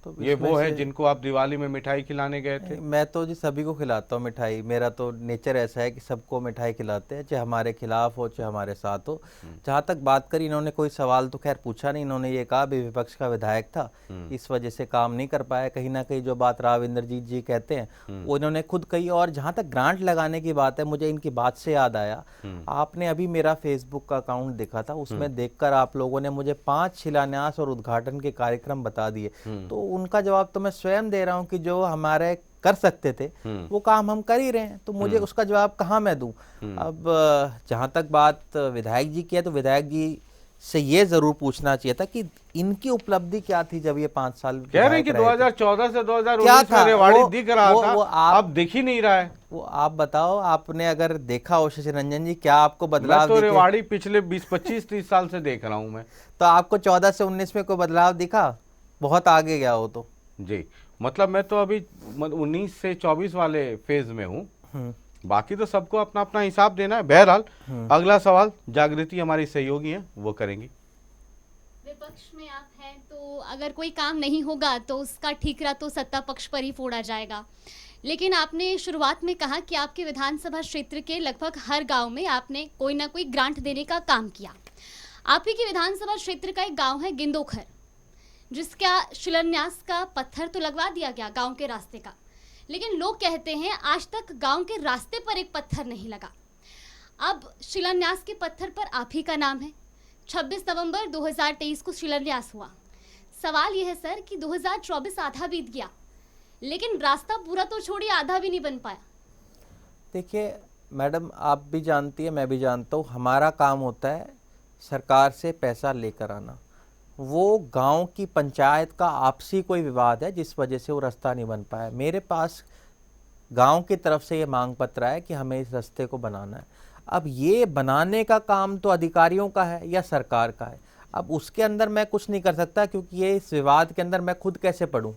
तो ये इसमें वो है से- जिनको आप दिवाली में मिठाई खिलाने गए थे? मैं तो जी सभी को खिलाता हूँ मिठाई, मेरा तो नेचर ऐसा है कि सबको मिठाई खिलाते हैं, चाहे हमारे खिलाफ हो चाहे हमारे साथ हो। जहाँ तक बात करी, इन्होंने कोई सवाल तो खैर पूछा नहीं, इन्होंने ये कहा भी विपक्ष का विधायक था इस वजह से काम नहीं कर पाया। कहीं ना कहीं जो बात राव इंद्रजीत जी कहते हैं वो इन्होंने खुद कही। और जहाँ तक ग्रांट लगाने की बात है, मुझे इनकी बात से याद आया, आपने अभी मेरा फेसबुक का अकाउंट देखा था, उसमें देखकर आप लोगों ने मुझे 5 शिलान्यास और उद्घाटन के कार्यक्रम बता दिए। तो उनका जवाब तो मैं स्वयं दे रहा हूं कि जो हमारे कर सकते थे वो काम हम कर ही रहे हैं, तो मुझे उसका जवाब कहाँ मैं दूं। अब जहां तक बात विधायक जी की है, तो विधायक जी से ये जरूर पूछना चाहिए था कि इनकी उपलब्धि क्या थी जब ये 5 साल कह रहे हैं कि 2014 से 2019 क्या में था? रेवाड़ी वो- दिख रहा वो- था, वो आप- अब दिख ही नहीं रहा है। वो आप बताओ, आपने अगर देखा हो शशि रंजन जी, क्या आपको मैं बदलाव तो दिखे? रेवाड़ी पिछले 20-25-30 साल से देख रहा हूं मैं। तो आपको 14 से 19 में कोई बदलाव दिखा? बहुत आगे गया हो तो। जी, मतलब मैं तो अभी 19 से 24 वाले फेज में हूँ। बाकी तो सबको अपना अपना हिसाब देना है। बहरहाल अगला सवाल जागृति हमारी सहयोगी हैं, वो करेंगी। विपक्ष में आप हैं तो अगर कोई काम नहीं होगा तो उसका ठीकरा तो सत्ता पक्ष पर ही फोड़ा जाएगा। लेकिन आपने शुरुआत में कहा कि आपके विधानसभा क्षेत्र के लगभग हर गांव में आपने कोई ना कोई ग्रांट देने का काम किया। आप ही के विधानसभा क्षेत्र का एक गांव है गिंदोखर, जिसका शिलान्यास का पत्थर तो लगवा दिया गया गांव के रास्ते का, लेकिन लोग कहते हैं आज तक गांव के रास्ते पर एक पत्थर नहीं लगा। अब शिलान्यास के पत्थर पर आप ही का नाम है। 26 नवंबर 2023 को शिलान्यास हुआ। सवाल यह है सर कि 2024 आधा बीत गया, लेकिन रास्ता पूरा तो छोड़िए आधा भी नहीं बन पाया। देखिए मैडम, आप भी जानती है, मैं भी जानता हूँ, हमारा काम होता है सरकार से पैसा लेकर आना। वो गांव की पंचायत का आपसी कोई विवाद है जिस वजह से वो रास्ता नहीं बन पाया। मेरे पास गांव की तरफ से ये मांग पत्र है कि हमें इस रास्ते को बनाना है। अब ये बनाने का काम तो अधिकारियों का है या सरकार का है। अब उसके अंदर मैं कुछ नहीं कर सकता, क्योंकि ये इस विवाद के अंदर मैं खुद कैसे पढ़ूं।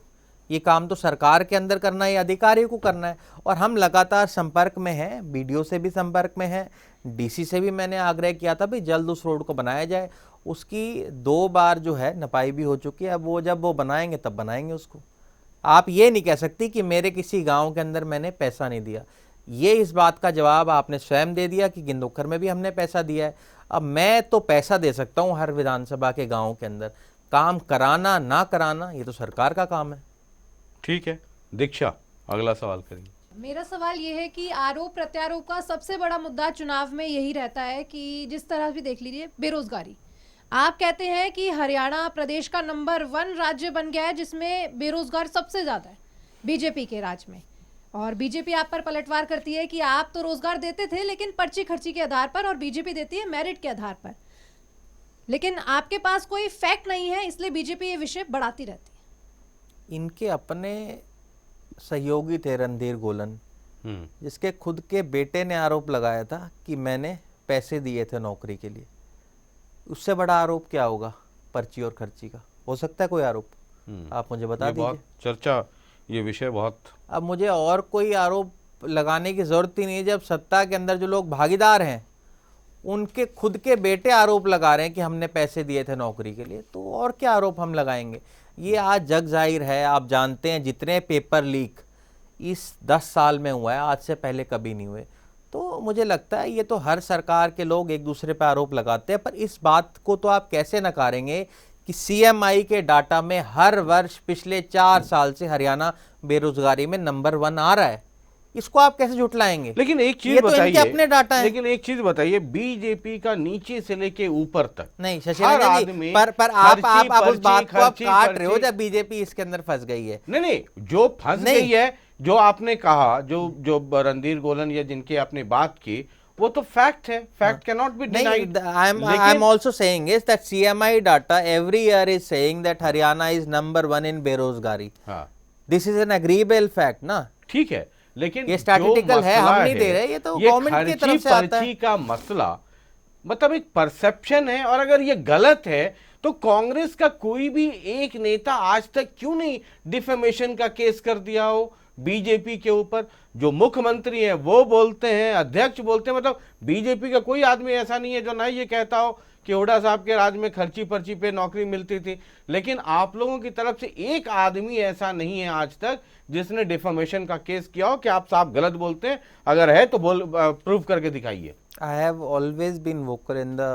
ये काम तो सरकार के अंदर करना है, अधिकारियों को करना है। और हम लगातार संपर्क में हैं, बीडीओ से भी संपर्क में हैं, डीसी से भी मैंने आग्रह किया था भाई जल्द उस रोड को बनाया जाए। उसकी 2 बार जो है नपाई भी हो चुकी है। अब वो जब वो बनाएंगे तब बनाएंगे उसको। आप ये नहीं कह सकती कि मेरे किसी गांव के अंदर मैंने पैसा नहीं दिया। ये इस बात का जवाब आपने स्वयं दे दिया कि गिंदोखर में भी हमने पैसा दिया है। अब मैं तो पैसा दे सकता हूँ हर विधानसभा के गाँव के अंदर, काम कराना ना कराना ये तो सरकार का काम है। ठीक है, दीक्षा अगला सवाल करेंगे। मेरा सवाल ये है कि आरोप प्रत्यारोप का सबसे बड़ा मुद्दा चुनाव में यही रहता है कि जिस तरह भी देख लीजिए बेरोजगारी। आप कहते हैं कि हरियाणा प्रदेश का नंबर 1 राज्य बन गया है जिसमें बेरोजगार सबसे ज्यादा है बीजेपी के राज में, और बीजेपी आप पर पलटवार करती है कि आप तो रोजगार देते थे लेकिन पर्ची खर्ची के आधार पर, और बीजेपी देती है मेरिट के आधार पर। लेकिन आपके पास कोई फैक्ट नहीं है, इसलिए बीजेपी ये विषय बढ़ाती रहती है। इनके अपने सहयोगी थे रणधीर गोलन, जिसके खुद के बेटे ने आरोप लगाया था कि मैंने पैसे दिए थे नौकरी के लिए। उससे बड़ा आरोप क्या होगा पर्ची और खर्ची का? हो सकता है कोई आरोप? आप मुझे बता दीजिए। बहुत चर्चा, ये विषय बहुत। अब मुझे और कोई आरोप लगाने की जरूरत ही नहीं है। जब सत्ता के अंदर जो लोग भागीदार हैं उनके खुद के बेटे आरोप लगा रहे हैं कि हमने पैसे दिए थे नौकरी के लिए, तो और क्या आरोप हम लगाएंगे? ये आज जग जाहिर है। आप जानते हैं जितने पेपर लीक इस 10 साल में हुआ है, आज से पहले कभी नहीं हुए। तो मुझे लगता है ये तो हर सरकार के लोग एक दूसरे पर आरोप लगाते हैं, पर इस बात को तो आप कैसे नकारेंगे कि सीएमआई के डाटा में हर वर्ष पिछले 4 साल से हरियाणा बेरोजगारी में नंबर 1 आ रहा है। इसको आप कैसे झुटलाएंगे? लेकिन एक चीज ये तो बताइए, इनके अपने डाटा है। लेकिन एक चीज बताइए, बीजेपी का नीचे से लेके ऊपर तक नहीं हर शशिरंजन आदमी जी, पर आप खर्ची, उस बात को आप खर्ची, काट रहे हो खर्ची। जब बीजेपी इसके अंदर फंस गई है। नहीं, जो फंस नहीं। गई है, जो आपने कहा, जो रणधीर गोलन या जिनकी आपने बात की, वो तो फैक्ट है। Fact can not be denied. I am also saying is that CMI data every year is saying that Haryana is number 1 in बेरोजगारी। हाँ, This is an agreeable fact ना। ठीक है, लेकिन ये statistical है, हम नहीं दे रहे, ये तो government की तरफ से आता है। पर्ची का मसला मतलब एक परसेप्शन है, और अगर ये गलत है तो कांग्रेस का कोई भी एक नेता आज तक क्यों नहीं डिफेमेशन का केस कर दिया हो बीजेपी के ऊपर? जो मुख्यमंत्री हैं वो बोलते हैं, अध्यक्ष बोलते हैं, मतलब बीजेपी का कोई आदमी ऐसा नहीं है जो ना ये कहता हो कि हुड्डा साहब के राज में खर्ची पर्ची पे नौकरी मिलती थी। लेकिन आप लोगों की तरफ से एक आदमी ऐसा नहीं है आज तक जिसने डिफेमेशन का केस किया हो कि आप साहब गलत बोलते हैं। अगर है तो प्रूव करके दिखाइए। I have always been vocal in the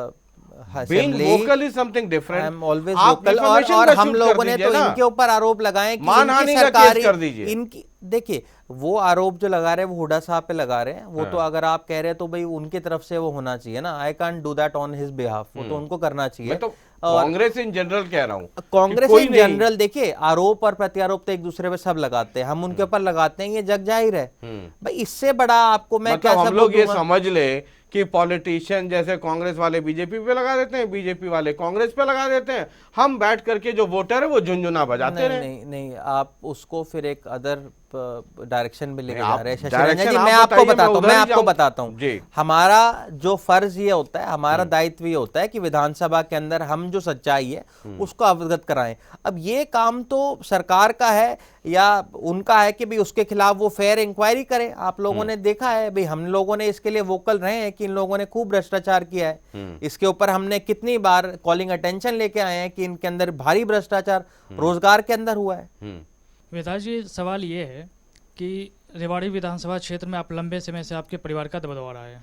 Being assembly. vocal is something different. I am always आप vocal। defamation और का हम shoot लोगों कर ने दीजिए तो ना। इनके ऊपर आरोप लगाए कि मानहानि इनकी का केस सरकारी कर दीजिए। इनकी देखिए वो आरोप जो लगा रहे हैं वो हुड्डा साहब पे लगा रहे हैं। वो तो अगर आप कह रहे हैं तो भाई उनकी तरफ से वो होना चाहिए ना। I can't do that on his behalf. वो तो उनको करना चाहिए। मैं तो कांग्रेस इन जनरल कह रहा हूँ। कांग्रेस कोई इन नहीं। जनरल देखिए आरोप और प्रत्यारोप तो एक दूसरे पे सब लगाते हैं, हम उनके ऊपर लगाते हैं, ये जग जाहिर है। भाई इससे बड़ा आपको मैं क्या मतलब हम लोग ये दूंगा? समझ ले कि पॉलिटिशियन जैसे कांग्रेस वाले बीजेपी पे लगा देते हैं, बीजेपी वाले कांग्रेस पे लगा देते हैं, हम बैठ करके जो वोटर है वो झुनझुना बजाते नहीं, रहे। नहीं नहीं आप उसको फिर एक अदर डायरेक्शन में लेके नहीं, जा आप रहे हैं। direction शशिरंजन जी आप मैं आपको बताइए, बताता मैं हूँ, उधर मैं ही आपको जाऊं। बताता हूँ जी। हमारा जो फर्ज ये होता है, हमारा दायित्व ये होता है कि विधानसभा के अंदर हम जो सच्चाई है उसको अवगत कराएं। अब ये काम तो सरकार का है या उनका है कि भाई उसके खिलाफ वो फेयर इंक्वायरी करें। आप लोगों ने देखा है भाई, हम लोगों ने इसके लिए वोकल रहे हैं कि इन लोगों ने खूब भ्रष्टाचार किया है। इसके ऊपर हमने कितनी बार कॉलिंग अटेंशन लेके आए हैं कि इनके अंदर भारी भ्रष्टाचार रोजगार के अंदर हुआ है। वेदांत जी सवाल ये है कि रेवाड़ी विधानसभा क्षेत्र में आप लंबे समय से आपके परिवार का दबदबा रहा है।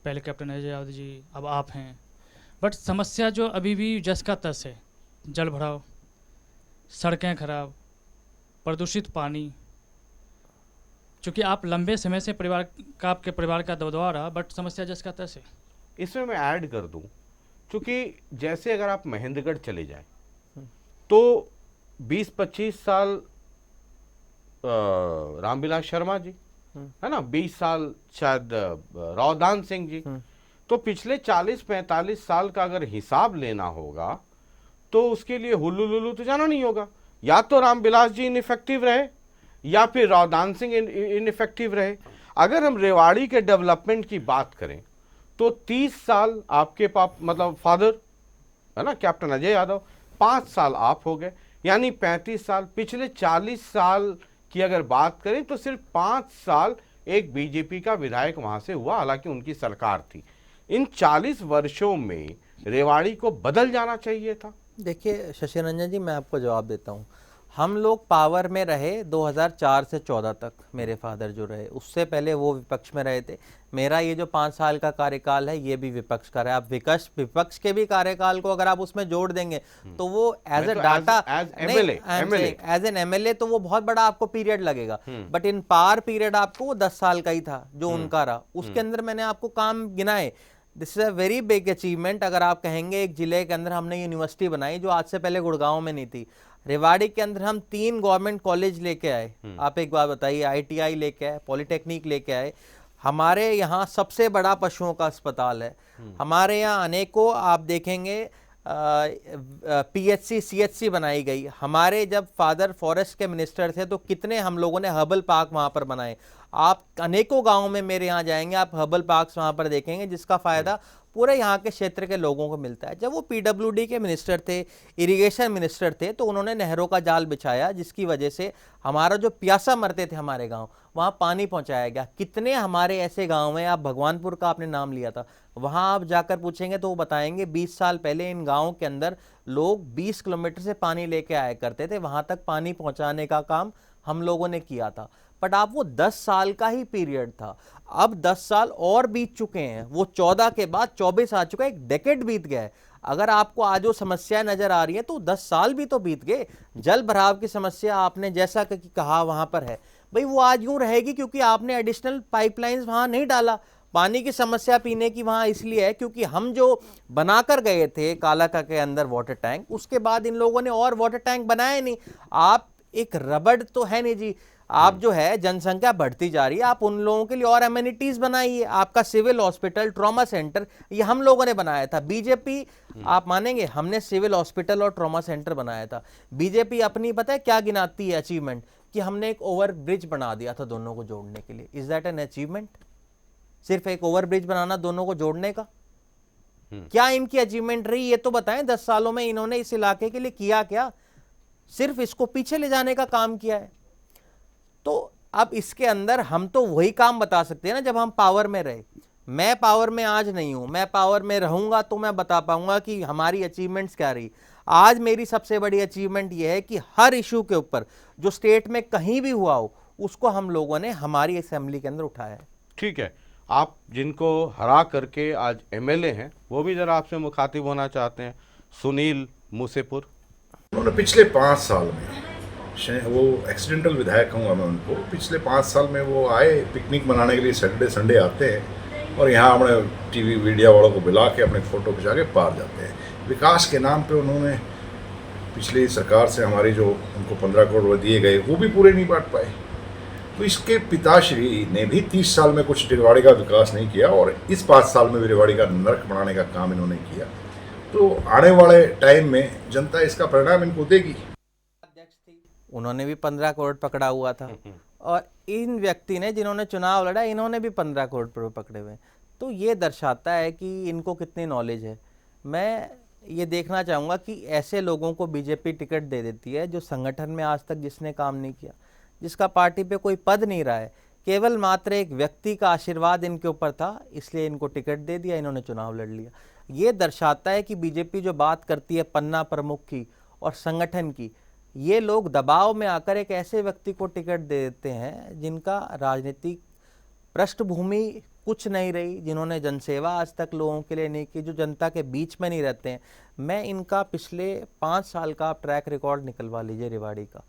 पहले कैप्टन अजय यादव जी, अब आप हैं, बट समस्या जो अभी भी जस का तस है, जल भराव, सड़कें खराब, प्रदूषित पानी। चूँकि आप लंबे समय से आपके परिवार का दबदबा रहा, बट समस्या जस का तस है। इसमें मैं ऐड कर दूं, क्योंकि जैसे अगर आप महेंद्रगढ़ चले जाएं तो 20-25 साल रामविलास शर्मा जी है ना, 20 साल शायद रौदान सिंह जी। तो पिछले 40-45 साल का अगर हिसाब लेना होगा तो उसके लिए हुल्लू लुल्लू तो जाना नहीं होगा। या तो रामविलास जी इनइफेक्टिव रहे या फिर रौदान सिंह इनइफेक्टिव रहे। अगर हम रेवाड़ी के डेवलपमेंट की बात करें तो 30 साल आपके पाप मतलब फादर है ना कैप्टन अजय यादव, 5 साल आप हो गए, यानी 35 साल। पिछले 40 साल की अगर बात करें तो सिर्फ 5 साल एक बीजेपी का विधायक वहां से हुआ, हालांकि उनकी सरकार थी। इन 40 वर्षों में रेवाड़ी को बदल जाना चाहिए था। देखिए शशि रंजन जी, मैं आपको जवाब देता हूँ। हम लोग पावर में रहे 2004 से 14 तक, मेरे फादर जो रहे, उससे पहले वो विपक्ष में रहे थे। मेरा ये जो 5 साल का कार्यकाल है ये भी विपक्ष का रहा है। आप विपक्ष के भी कार्यकाल को अगर आप उसमें जोड़ देंगे तो वो as a data as an MLA तो वो बहुत बड़ा आपको पीरियड लगेगा, बट इन पावर पीरियड आपको वो 10 साल का ही था जो उनका रहा। उसके अंदर मैंने आपको काम गिनाए। This is a very big achievement. अगर आप कहेंगे एक जिले के अंदर हमने यूनिवर्सिटी बनाई जो आज से पहले गुड़गांव में नहीं थी। रेवाड़ी के अंदर हम 3 गवर्नमेंट कॉलेज लेके आए। आप एक बात बताइए, आईटीआई लेके आए, पॉलिटेक्निक लेके आए। हमारे यहाँ सबसे बड़ा पशुओं का अस्पताल है। हमारे यहाँ अनेकों आप देखेंगे पीएचसी सीएचसी बनाई गई। हमारे जब फादर फॉरेस्ट के मिनिस्टर थे तो कितने हम लोगों ने हर्बल पार्क वहाँ पर बनाए। आप अनेकों गांवों में मेरे यहाँ जाएंगे, आप हर्बल पार्क्स वहाँ पर देखेंगे जिसका फ़ायदा पूरे यहाँ के क्षेत्र के लोगों को मिलता है। जब वो पीडब्ल्यूडी के मिनिस्टर थे, इरिगेशन मिनिस्टर थे, तो उन्होंने नहरों का जाल बिछाया जिसकी वजह से हमारा जो प्यासा मरते थे हमारे गांव, वहाँ पानी पहुँचाया गया। कितने हमारे ऐसे गांव हैं, आप भगवानपुर का आपने नाम लिया था, वहाँ आप जाकर पूछेंगे तो वो बताएंगे 20 साल पहले इन गाँव के अंदर लोग 20 किलोमीटर से पानी लेके आया करते थे, वहाँ तक पानी पहुँचाने का काम हम लोगों ने किया था। बट आप वो 10 साल का ही पीरियड था। अब 10 साल और बीत चुके हैं, वो 14 के बाद 24 आ चुका है, एक डेकेड बीत गया है। अगर आपको आज वो समस्याएं नजर आ रही हैं तो 10 साल भी तो बीत गए। जल भराव की समस्या आपने जैसा कि कहा वहां पर है, भाई वो आज यूं रहेगी क्योंकि आपने एडिशनल पाइपलाइंस वहां नहीं डाला। पानी की समस्या पीने की वहां इसलिए है क्योंकि हम जो बनाकर गए थे कालाका के अंदर वाटर टैंक, उसके बाद इन लोगों ने और वाटर टैंक बनाए नहीं। आप एक रबड़ तो है नहीं जी, आप जो है जनसंख्या बढ़ती जा रही है, आप उन लोगों के लिए और एमिनिटीज बनाइए। आपका सिविल हॉस्पिटल, ट्रॉमा सेंटर, ये हम लोगों ने बनाया था। बीजेपी, आप मानेंगे, हमने सिविल हॉस्पिटल और ट्रॉमा सेंटर बनाया था। बीजेपी अपनी पता है क्या गिनाती है अचीवमेंट, कि हमने एक ओवर ब्रिज बना दिया था दोनों को जोड़ने के लिए। Is that an achievement? सिर्फ एक ओवर ब्रिज बनाना दोनों को जोड़ने का क्या इनकी अचीवमेंट रही? ये तो बताएं 10 सालों में इन्होंने इस इलाके के लिए किया क्या? सिर्फ इसको पीछे ले जाने का काम किया है। तो अब इसके अंदर हम तो वही काम बता सकते हैं ना जब हम पावर में रहे। मैं पावर में आज नहीं हूं, मैं पावर में रहूंगा तो मैं बता पाऊंगा कि हमारी अचीवमेंट्स क्या रही। आज मेरी सबसे बड़ी अचीवमेंट यह है कि हर इशू के ऊपर जो स्टेट में कहीं भी हुआ हो उसको हम लोगों ने हमारी असेंबली के अंदर उठाया है। ठीक है, आप जिनको हरा करके आज एमएलए हैं वो भी जरा आपसे मुखातिब होना चाहते हैं। सुनील मूसेपुर, उन्होंने पिछले 5 साल में, वो एक्सीडेंटल विधायक कहूँगा मैं उनको, पिछले 5 साल में वो आए पिकनिक मनाने के लिए, सैटरडे संडे आते हैं और यहाँ अपने टीवी मीडिया वालों को बुला के अपने फ़ोटो खिंचा के पार जाते हैं। विकास के नाम पे उन्होंने पिछली सरकार से हमारी जो उनको 15 करोड़ दिए गए वो भी पूरे नहीं बांट पाए। तो इसके पिताश्री ने भी 30 साल में कुछ रेवाड़ी का विकास नहीं किया और इस 5 साल में भी रेवाड़ी का नर्क बनाने का काम इन्होंने किया। तो आने वाले टाइम में जनता इसका परिणाम इनको देगी। उन्होंने भी 15 करोड़ पकड़ा हुआ था और इन व्यक्ति ने जिन्होंने चुनाव लड़ा इन्होंने भी 15 करोड़ पकड़े हुए। तो ये दर्शाता है कि इनको कितनी नॉलेज है। मैं ये देखना चाहूँगा कि ऐसे लोगों को बीजेपी टिकट दे देती है जो संगठन में आज तक जिसने काम नहीं किया, जिसका पार्टी पे कोई पद नहीं रहा है, केवल मात्र एक व्यक्ति का आशीर्वाद इनके ऊपर था इसलिए इनको टिकट दे दिया, इन्होंने चुनाव लड़ लिया। ये दर्शाता है कि बीजेपी जो बात करती है पन्ना प्रमुख की और संगठन की, ये लोग दबाव में आकर एक ऐसे व्यक्ति को टिकट दे देते हैं जिनका राजनीतिक पृष्ठभूमि कुछ नहीं रही, जिन्होंने जनसेवा आज तक लोगों के लिए नहीं की, जो जनता के बीच में नहीं रहते हैं। मैं इनका पिछले 5 साल का ट्रैक रिकॉर्ड निकलवा लीजिए रेवाड़ी का।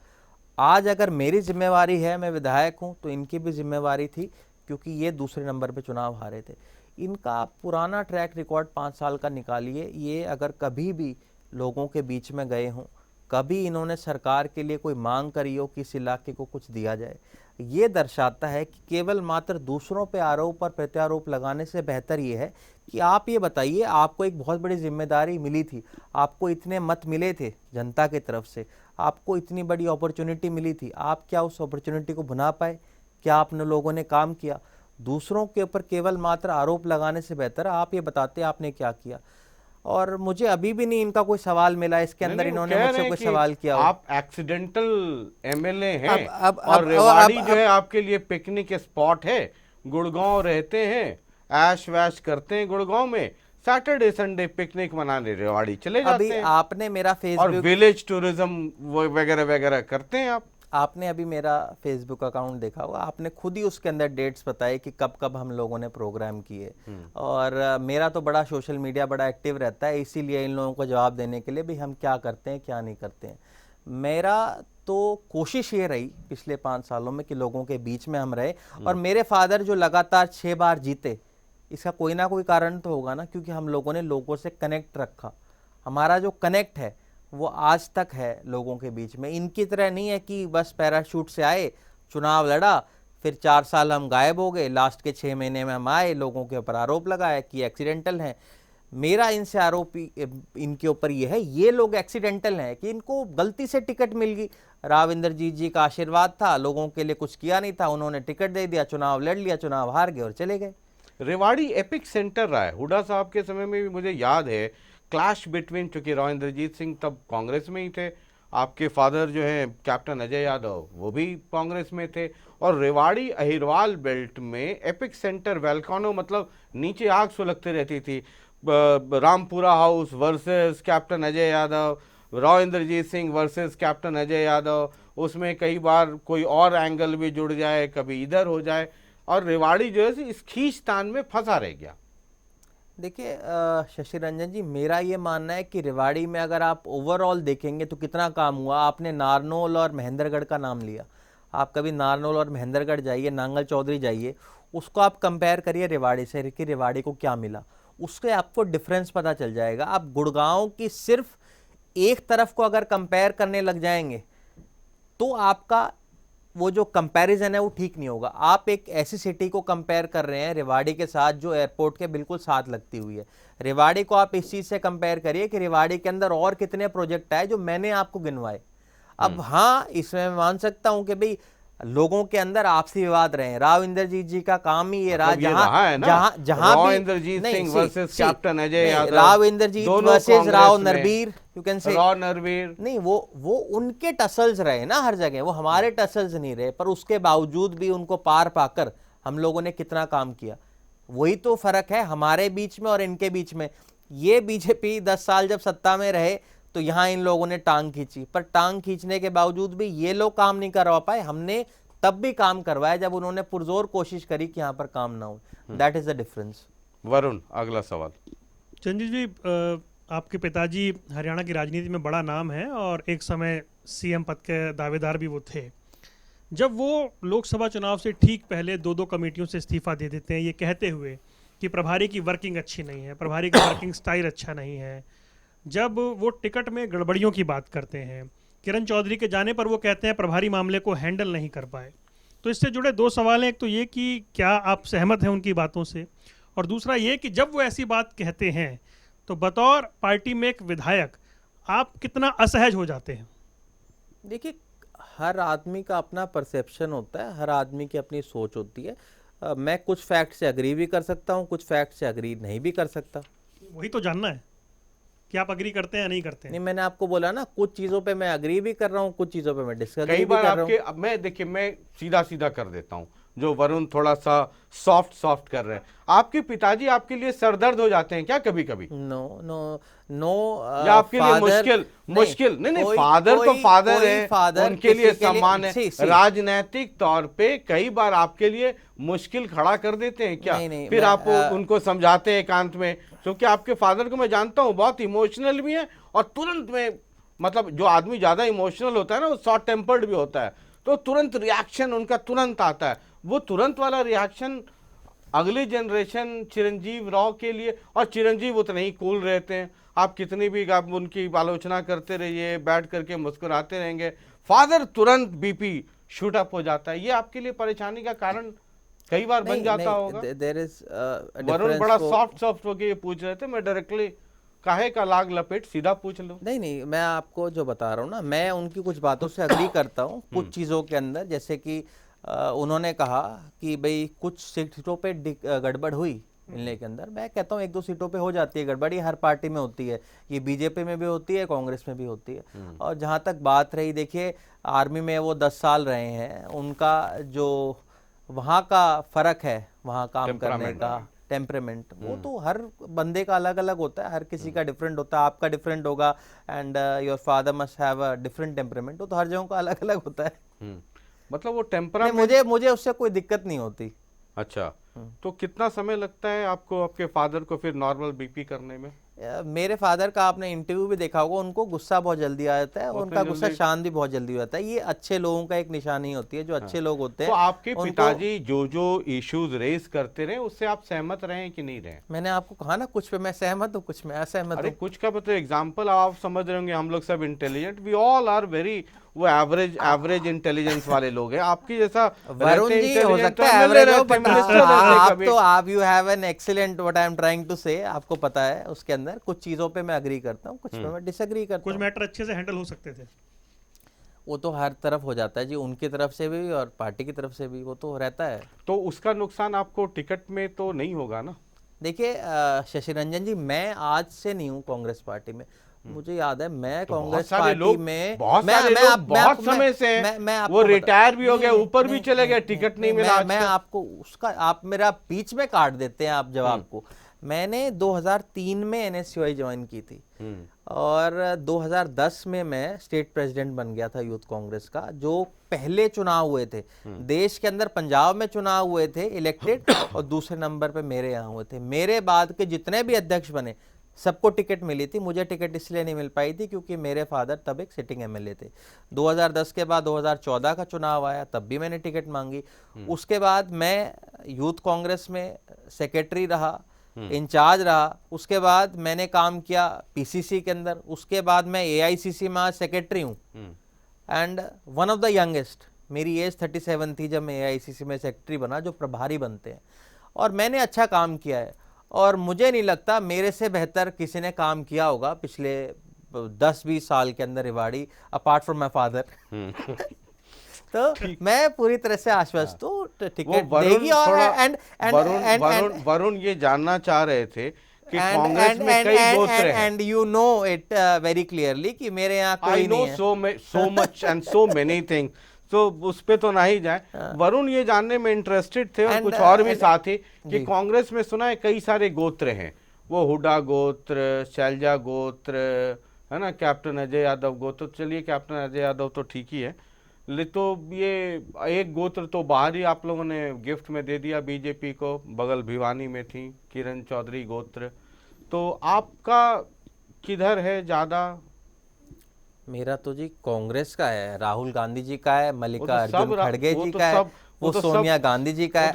आज अगर मेरी जिम्मेवारी है, मैं विधायक हूं, तो इनकी भी जिम्मेवारी थी क्योंकि ये दूसरे नंबर पे चुनाव हारे थे। इनका पुराना ट्रैक रिकॉर्ड 5 साल का निकालिए। ये अगर कभी भी लोगों के बीच में गए हों, कभी इन्होंने सरकार के लिए कोई मांग करी हो कि इस इलाके को कुछ दिया जाए, ये दर्शाता है कि केवल मात्र दूसरों पे आरोप और प्रत्यारोप लगाने से बेहतर ये है कि आप ये बताइए, आपको एक बहुत बड़ी जिम्मेदारी मिली थी, आपको इतने मत मिले थे जनता की तरफ से, आपको इतनी बड़ी अपॉर्चुनिटी मिली थी, आप क्या उस अपॉर्चुनिटी को भुना पाए? क्या आपने लोगों ने काम किया? दूसरों के ऊपर केवल मात्र आरोप लगाने से बेहतर आप ये बताते आपने क्या किया। और मुझे अभी भी नहीं इनका कोई सवाल मिला इसके अंदर नहीं, इन्होंने कह मुझसे रहे कोई हैं सवाल कि किया हो। आप एक्सीडेंटल एमएलए हैं अब और रेवाड़ी जो है आपके लिए पिकनिक स्पॉट है। गुड़गांव रहते हैं, ऐश वैश करते हैं गुड़गांव में, सैटरडे संडे पिकनिक मनाने रेवाड़ी चले जाते अभी हैं आपने मेरा और फेसबुक विलेज टूरिज्म वगैरह वगैरह करते हैं आप। आपने अभी मेरा फेसबुक अकाउंट देखा होगा, आपने खुद ही उसके अंदर डेट्स बताए कि कब कब हम लोगों ने प्रोग्राम किए। और मेरा तो बड़ा सोशल मीडिया बड़ा एक्टिव रहता है, इसीलिए इन लोगों को जवाब देने के लिए भी हम क्या करते हैं क्या नहीं करते हैं। मेरा तो कोशिश ये रही पिछले 5 सालों में कि लोगों के बीच में हम रहे। और मेरे फादर जो लगातार 6 बार जीते, इसका कोई ना कोई कारण तो होगा ना, क्योंकि हम लोगों ने लोगों से कनेक्ट रखा। हमारा जो कनेक्ट है वो आज तक है लोगों के बीच में। इनकी तरह नहीं है कि बस पैराशूट से आए, चुनाव लड़ा, फिर 4 साल हम गायब हो गए, लास्ट के 6 महीने में हम आए, लोगों के ऊपर आरोप लगाया कि एक्सीडेंटल हैं। मेरा इनसे आरोप इनके ऊपर ये है, ये लोग एक्सीडेंटल हैं कि इनको गलती से टिकट मिल गई। राव इंद्रजीत जी का आशीर्वाद था, लोगों के लिए कुछ किया नहीं था, उन्होंने टिकट दे दिया, चुनाव लड़ लिया, चुनाव हार गए और चले गए। रेवाड़ी एपिक सेंटर रहा है। हुड्डा साहब के समय में भी मुझे याद है क्लैश बिटवीन, चूंकि राव इंद्रजीत सिंह तब कांग्रेस में ही थे, आपके फादर जो हैं कैप्टन अजय यादव वो भी कांग्रेस में थे, और रेवाड़ी अहिरवाल बेल्ट में एपिक सेंटर वैल्कानो मतलब नीचे आग सुलगती रहती थी। Rampura house versus captain Ajay Yadav, Rao Inderjit Singh versus captain Ajay Yadav, उसमें कई बार कोई और एंगल भी जुड़ जाए, कभी इधर हो जाए, और रेवाड़ी जो है इस खींचतान में फंसा रह गया। देखिए शशि रंजन जी, मेरा ये मानना है कि रेवाड़ी में अगर आप ओवरऑल देखेंगे तो कितना काम हुआ। आपने नारनौल और महेंद्रगढ़ का नाम लिया, आप कभी नारनौल और महेंद्रगढ़ जाइए, नांगल चौधरी जाइए, उसको आप कंपेयर करिए रेवाड़ी से कि रेवाड़ी को क्या मिला, उसके आपको डिफरेंस पता चल जाएगा। आप गुड़गांव की सिर्फ एक तरफ को अगर कंपेयर करने लग जाएंगे तो आपका वो जो कंपैरिजन है वो ठीक नहीं होगा। आप एक ऐसी सिटी को कंपेयर कर रहे हैं रेवाड़ी के साथ जो एयरपोर्ट के बिल्कुल साथ लगती हुई है। रेवाड़ी को आप इस चीज़ से कंपेयर करिए कि रेवाड़ी के अंदर और कितने प्रोजेक्ट आए जो मैंने आपको गिनवाए। अब हाँ, इसमें मैं मान सकता हूं कि भाई लोगों के अंदर आपसी विवाद रहे। राव इंद्रजीत जी का काम ही ये रहा, जहां Inderjit Singh versus captain Ajay Yadav, Rao Inderjit versus Rao Narbir, you can say Rao Narbir, नहीं वो उनके टसल्स रहे ना हर जगह, वो हमारे टसल्स नहीं रहे। पर उसके बावजूद भी उनको पार पाकर हम लोगों ने कितना काम किया, वही तो फर्क है हमारे बीच में और इनके बीच में। ये बीजेपी 10 साल जब सत्ता में रहे तो यहाँ इन लोगों ने टांग खींची, पर टांग खींचने के बावजूद भी ये लोग काम नहीं करवा पाए। हमने तब भी काम करवाया जब उन्होंने पुरजोर कोशिश करी कि यहाँ पर काम ना हो। That is the difference. Varun, अगला सवाल। चंजीत जी, आपके पिताजी हरियाणा की राजनीति में बड़ा नाम है और एक समय सीएम पद के दावेदार भी वो थे। जब वो लोकसभा चुनाव से ठीक पहले 2-2 कमेटियों से इस्तीफा दे देते हैं, ये कहते हुए कि प्रभारी की वर्किंग अच्छी नहीं है, प्रभारी का वर्किंग स्टाइल अच्छा नहीं है, जब वो टिकट में गड़बड़ियों की बात करते हैं, किरण चौधरी के जाने पर वो कहते हैं प्रभारी मामले को हैंडल नहीं कर पाए, तो इससे जुड़े 2 सवाल हैं। एक तो ये कि क्या आप सहमत हैं उनकी बातों से, और दूसरा ये कि जब वो ऐसी बात कहते हैं तो बतौर पार्टी में एक विधायक आप कितना असहज हो जाते हैं? देखिए, हर आदमी का अपना परसेप्शन होता है, हर आदमी की अपनी सोच होती है। मैं कुछ फैक्ट से अग्री भी कर सकता हूँ, कुछ फैक्ट से अग्री नहीं भी कर सकता। वही तो जानना है कि आप अग्री करते हैं या नहीं करते हैं। नहीं, मैंने आपको बोला ना, कुछ चीज़ों पे मैं अग्री भी कर रहा हूँ, कुछ चीज़ों पे मैं डिसएग्री कई भी बार कर रहा आपके, अब मैं देखिए मैं सीधा सीधा कर देता हूँ, जो वरुण थोड़ा सा सॉफ्ट कर रहे हैं। आपके पिताजी आपके लिए सरदर्द हो जाते हैं क्या कभी कभी? नो या आपके लिए मुश्किल नहीं, फादर तो फादर है, उनके लिए सम्मान है। राजनीतिक तौर पे कई बार आपके लिए मुश्किल खड़ा कर देते हैं क्या? नहीं, फिर आप उनको समझाते हैं एकांत में? क्योंकि आपके फादर को मैं जानता हूँ, बहुत इमोशनल भी है और तुरंत में, मतलब जो आदमी ज्यादा इमोशनल होता है ना, वो शॉर्ट टेम्पर्ड भी होता है, तो तुरंत रिएक्शन उनका तुरंत आता है। वो तुरंत वाला रिएक्शन अगली जनरेशन चिरंजीव राव के लिए, और चिरंजीव उतने ही कूल रहते हैं, आप कितनी भी आप उनकी आलोचना करते रहिए, बैठ करके मुस्कुराते रहेंगे, फादर तुरंत बीपी शूट अप हो जाता है। ये आपके लिए परेशानी का कारण कई बार बन जाता होगा। वरुण बड़ा सॉफ्ट होके ये पूछ रहे थे, मैं डायरेक्टली काहे का लाग लपेट सीधा पूछ लूं। नहीं, मैं आपको जो बता रहा हूँ ना, मैं उनकी कुछ बातों से अग्री करता हूँ कुछ चीज़ों के अंदर। जैसे कि उन्होंने कहा कि भाई कुछ सीटों पे गड़बड़ हुई, मिलने के अंदर। मैं कहता हूँ 1-2 सीटों पे हो जाती है गड़बड़ी, हर पार्टी में होती है, ये बीजेपी में भी होती है, कांग्रेस में भी होती है। और जहाँ तक बात रही, देखिए आर्मी में वो 10 साल रहे हैं, उनका जो वहाँ का फ़र्क है, वहाँ काम करने का टेम्परामेंट, वो तो हर बंदे का अलग अलग होता है, हर किसी का डिफरेंट होता है। आपका डिफरेंट होगा, and your father must have a different temperament, तो हर जगह का अलग अलग होता है। मतलब वो टेम्परामेंट, मुझे उससे कोई दिक्कत नहीं होती। अच्छा, तो कितना समय लगता है आपको आपके फादर को फिर नॉर्मल बीपी करने में? मेरे फादर का आपने इंटरव्यू भी देखा होगा, उनको गुस्सा बहुत जल्दी आ जाता है, उनका गुस्सा शांत भी बहुत जल्दी हो जाता है। ये अच्छे लोगों का एक निशानी होती है, जो अच्छे लोग होते हैं। तो आपके पिताजी जो इश्यूज रेज करते रहे, उससे आप सहमत रहे कि नहीं रहे? मैंने आपको कहा ना, कुछ पे मैं सहमत हूँ, कुछ में असहमत हूँ। कुछ का मतलब एग्जांपल आप समझ रहे होंगे, हम लोग सब intelligent, we all are very, वो एवरेज इंटेलिजेंस वाले लोग हैं। आपकी जैसा वरुण जी हो सकता है एवरेज हो, बट आप you have an excellent, what I am trying to say, आपको पता है उसके अंदर कुछ चीजों पे मैं अग्री करता हूँ, कुछ पे मैं डिसएग्री करता हूँ। कुछ मैटर अच्छे से हैंडल हो सकते थे, वो तो हर तरफ हो जाता है जी, उनकी तरफ से भी और पार्टी की तरफ से भी, वो तो रहता है। तो उसका नुकसान आपको टिकट में तो नहीं होगा ना? देखिए शशि रंजन जी, मैं आज से नहीं हूँ कांग्रेस पार्टी में, मुझे याद है मैं तो कांग्रेस पार्टी में बहुत समय से वो रिटायर भी हो गए, ऊपर भी चले गए, टिकट नहीं मिला। मैं आपको उसका, आप मेरा बीच में काट देते हैं आप जवाब को। मैंने 2003 में एनएसयूआई ज्वाइन की थी, और 2010 में मैं स्टेट प्रेसिडेंट बन गया था यूथ कांग्रेस का। जो पहले चुनाव हुए थे देश के अंदर, पंजाब में चुनाव हुए थे इलेक्टेड, और दूसरे नंबर पे मेरे यहाँ हुए थे। मेरे बाद के जितने भी अध्यक्ष बने, सबको टिकट मिली थी, मुझे टिकट इसलिए नहीं मिल पाई थी क्योंकि मेरे फादर तब एक सिटिंग एमएलए थे। 2010 के बाद 2014 का चुनाव आया, तब भी मैंने टिकट मांगी। उसके बाद मैं यूथ कांग्रेस में सेक्रेटरी रहा, इंचार्ज रहा। उसके बाद मैंने काम किया पीसीसी के अंदर, उसके बाद मैं एआईसीसी में आज सेक्रेटरी हूँ, and one of the youngest. मेरी एज 37 थी जब मैं एआईसीसी में सेक्रेटरी बना, जो प्रभारी बनते हैं, और मैंने अच्छा काम किया है। और मुझे नहीं लगता मेरे से बेहतर किसी ने काम किया होगा पिछले 10-20 साल के अंदर Rewari, apart from my father. तो मैं पूरी तरह से आश्वस्त हूँ, टिकट देगी। और वरुण ये जानना चाह रहे थे कि कांग्रेस में कई गोत्र हैं, and you know it very clearly कि मेरे यहाँ कोई नहीं है। So much and so many thing, तो उस पे तो ना ही जाए। वरुण ये जानने में इंटरेस्टेड थे, और कुछ और भी साथी, कि कांग्रेस में सुना है कई सारे गोत्र हैं, वो हुडा गोत्र, शैलजा गोत्र, है ना, कैप्टन अजय यादव गोत्र। चलिए कैप्टन अजय यादव तो ठीक ही है, तो ये एक गोत्र तो बाहर ही आप लोगों ने गिफ्ट में दे दिया बीजेपी को, बगल भिवानी में थी किरण चौधरी गोत्र। तो आपका किधर है ज्यादा? मेरा तो जी कांग्रेस का है, राहुल गांधी जी का है, मल्लिकार्जुन खड़गे जी का है, वो सोनिया गांधी जी का है,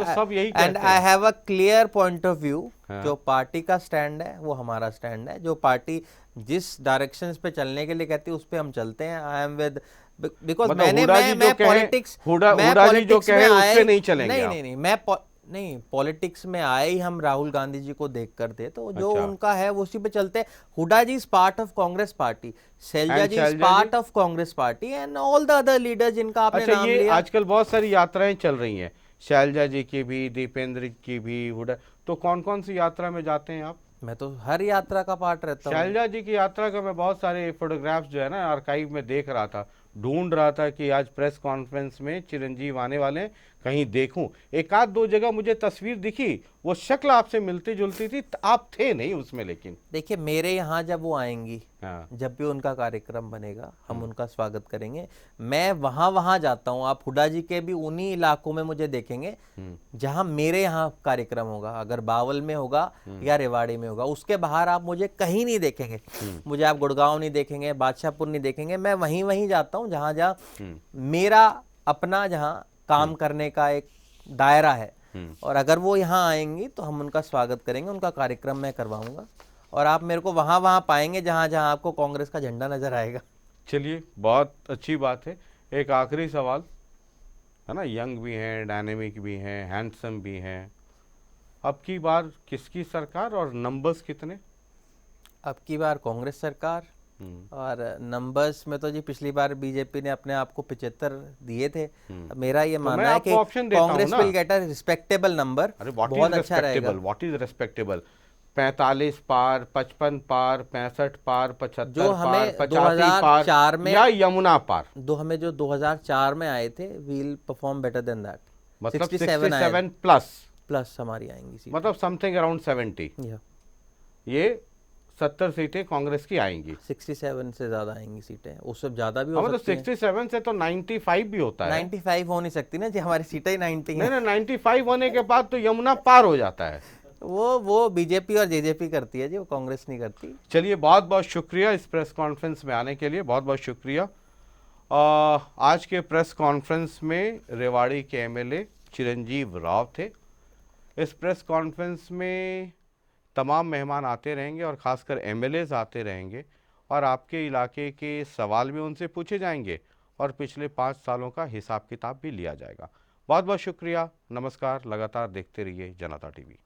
and I have a clear point of view. जो पार्टी का स्टैंड है वो हमारा स्टैंड है, जो पार्टी जिस डायरेक्शंस पे चलने के लिए कहती है उस पे हम चलते हैं। आई एम विद, बिकॉज मैं पॉलिटिक्स नहीं चलेंगे। नहीं, पॉलिटिक्स में आए ही हम राहुल गांधी जी को देख कर थे, तो जो उनका है वो उसी पे चलते हैं। Hooda ji is part of Congress party, Shailja ji is part of Congress party, and all the other leaders जिनका आपने नाम लिया। आजकल बहुत सारी यात्राएं चल रही हैं, शैलजा जी की भी, दीपेंद्र की भी, हुडा, तो कौन कौन सी यात्रा में जाते हैं आप? मैं तो हर यात्रा का पार्ट रहता हूँ। शैलजा जी की यात्रा का मैं बहुत सारे फोटोग्राफ्स जो है ना आर्काइव में देख रहा था, ढूंढ रहा था कि आज प्रेस कॉन्फ्रेंस में चिरंजीव आने वाले हैं, कहीं देखूं। एक आध दो जगह मुझे तस्वीर दिखी, वो शक्ल आपसे मिलती जुलती थी, आप थे नहीं उसमें। लेकिन देखिए मेरे यहाँ जब वो आएंगी, जब भी उनका कार्यक्रम बनेगा, हम उनका स्वागत करेंगे। मैं वहाँ जाता हूँ, आप हुडा जी के भी उन्हीं इलाकों में मुझे देखेंगे जहाँ मेरे यहाँ कार्यक्रम होगा। अगर बावल में होगा या रेवाड़ी में होगा, उसके बाहर आप मुझे कहीं नहीं देखेंगे। मुझे आप गुड़गांव नहीं देखेंगे, बादशाहपुर नहीं देखेंगे। मैं वहीं जाता हूँ जहाँ मेरा अपना, जहाँ काम करने का एक दायरा है। और अगर वो यहाँ आएंगी तो हम उनका स्वागत करेंगे, उनका कार्यक्रम मैं करवाऊंगा, और आप मेरे को वहाँ पाएंगे जहाँ आपको कांग्रेस का झंडा नजर आएगा। चलिए, बहुत अच्छी बात है। एक आखिरी सवाल है ना, यंग भी हैं, डायनेमिक भी हैं, हैंडसम भी हैं, अब की बार किसकी सरकार और नंबर्स कितने? अब की बार कांग्रेस सरकार, और नंबर्स में तो जी पिछली बार बीजेपी ने अपने आप को 75 दिए थे। मेरा ये मानना है कि Congress will get a respectable number. बहुत अच्छा रहेगा। What is respectable? 45 पार, 55 पार, 65 पार, 75 जो हमें पार, 85 पार में या यमुना पार, हमें जो 2004 में आए थे, we'll perform better than that. मतलब 67 प्लस हमारी आएंगी सीट, मतलब समथिंग अराउंड 70। ये 70 सीटें कांग्रेस की आएंगी। 67 से ज्यादा आएंगी सीटें, उससे ज्यादा भी हो मतलब सकती हैं। 67 से तो 95 भी होता है। 95 हो नहीं सकती ना जी, हमारी सीटें ही 90 हैं। नहीं, 95 होने के बाद तो यमुना पार हो जाता है। वो बीजेपी और जेजेपी करती है जी, वो कांग्रेस नहीं करती। चलिए, बहुत बहुत शुक्रिया इस प्रेस कॉन्फ्रेंस में आने के लिए, बहुत बहुत शुक्रिया। आज के प्रेस कॉन्फ्रेंस में रेवाड़ी के एमएलए चिरंजीव राव थे। इस प्रेस कॉन्फ्रेंस में तमाम मेहमान आते रहेंगे और ख़ासकर एमएलएज आते रहेंगे और आपके इलाके के सवाल भी उनसे पूछे जाएंगे और पिछले 5 सालों का हिसाब किताब भी लिया जाएगा। बहुत बहुत शुक्रिया, नमस्कार। लगातार देखते रहिए जनता टीवी।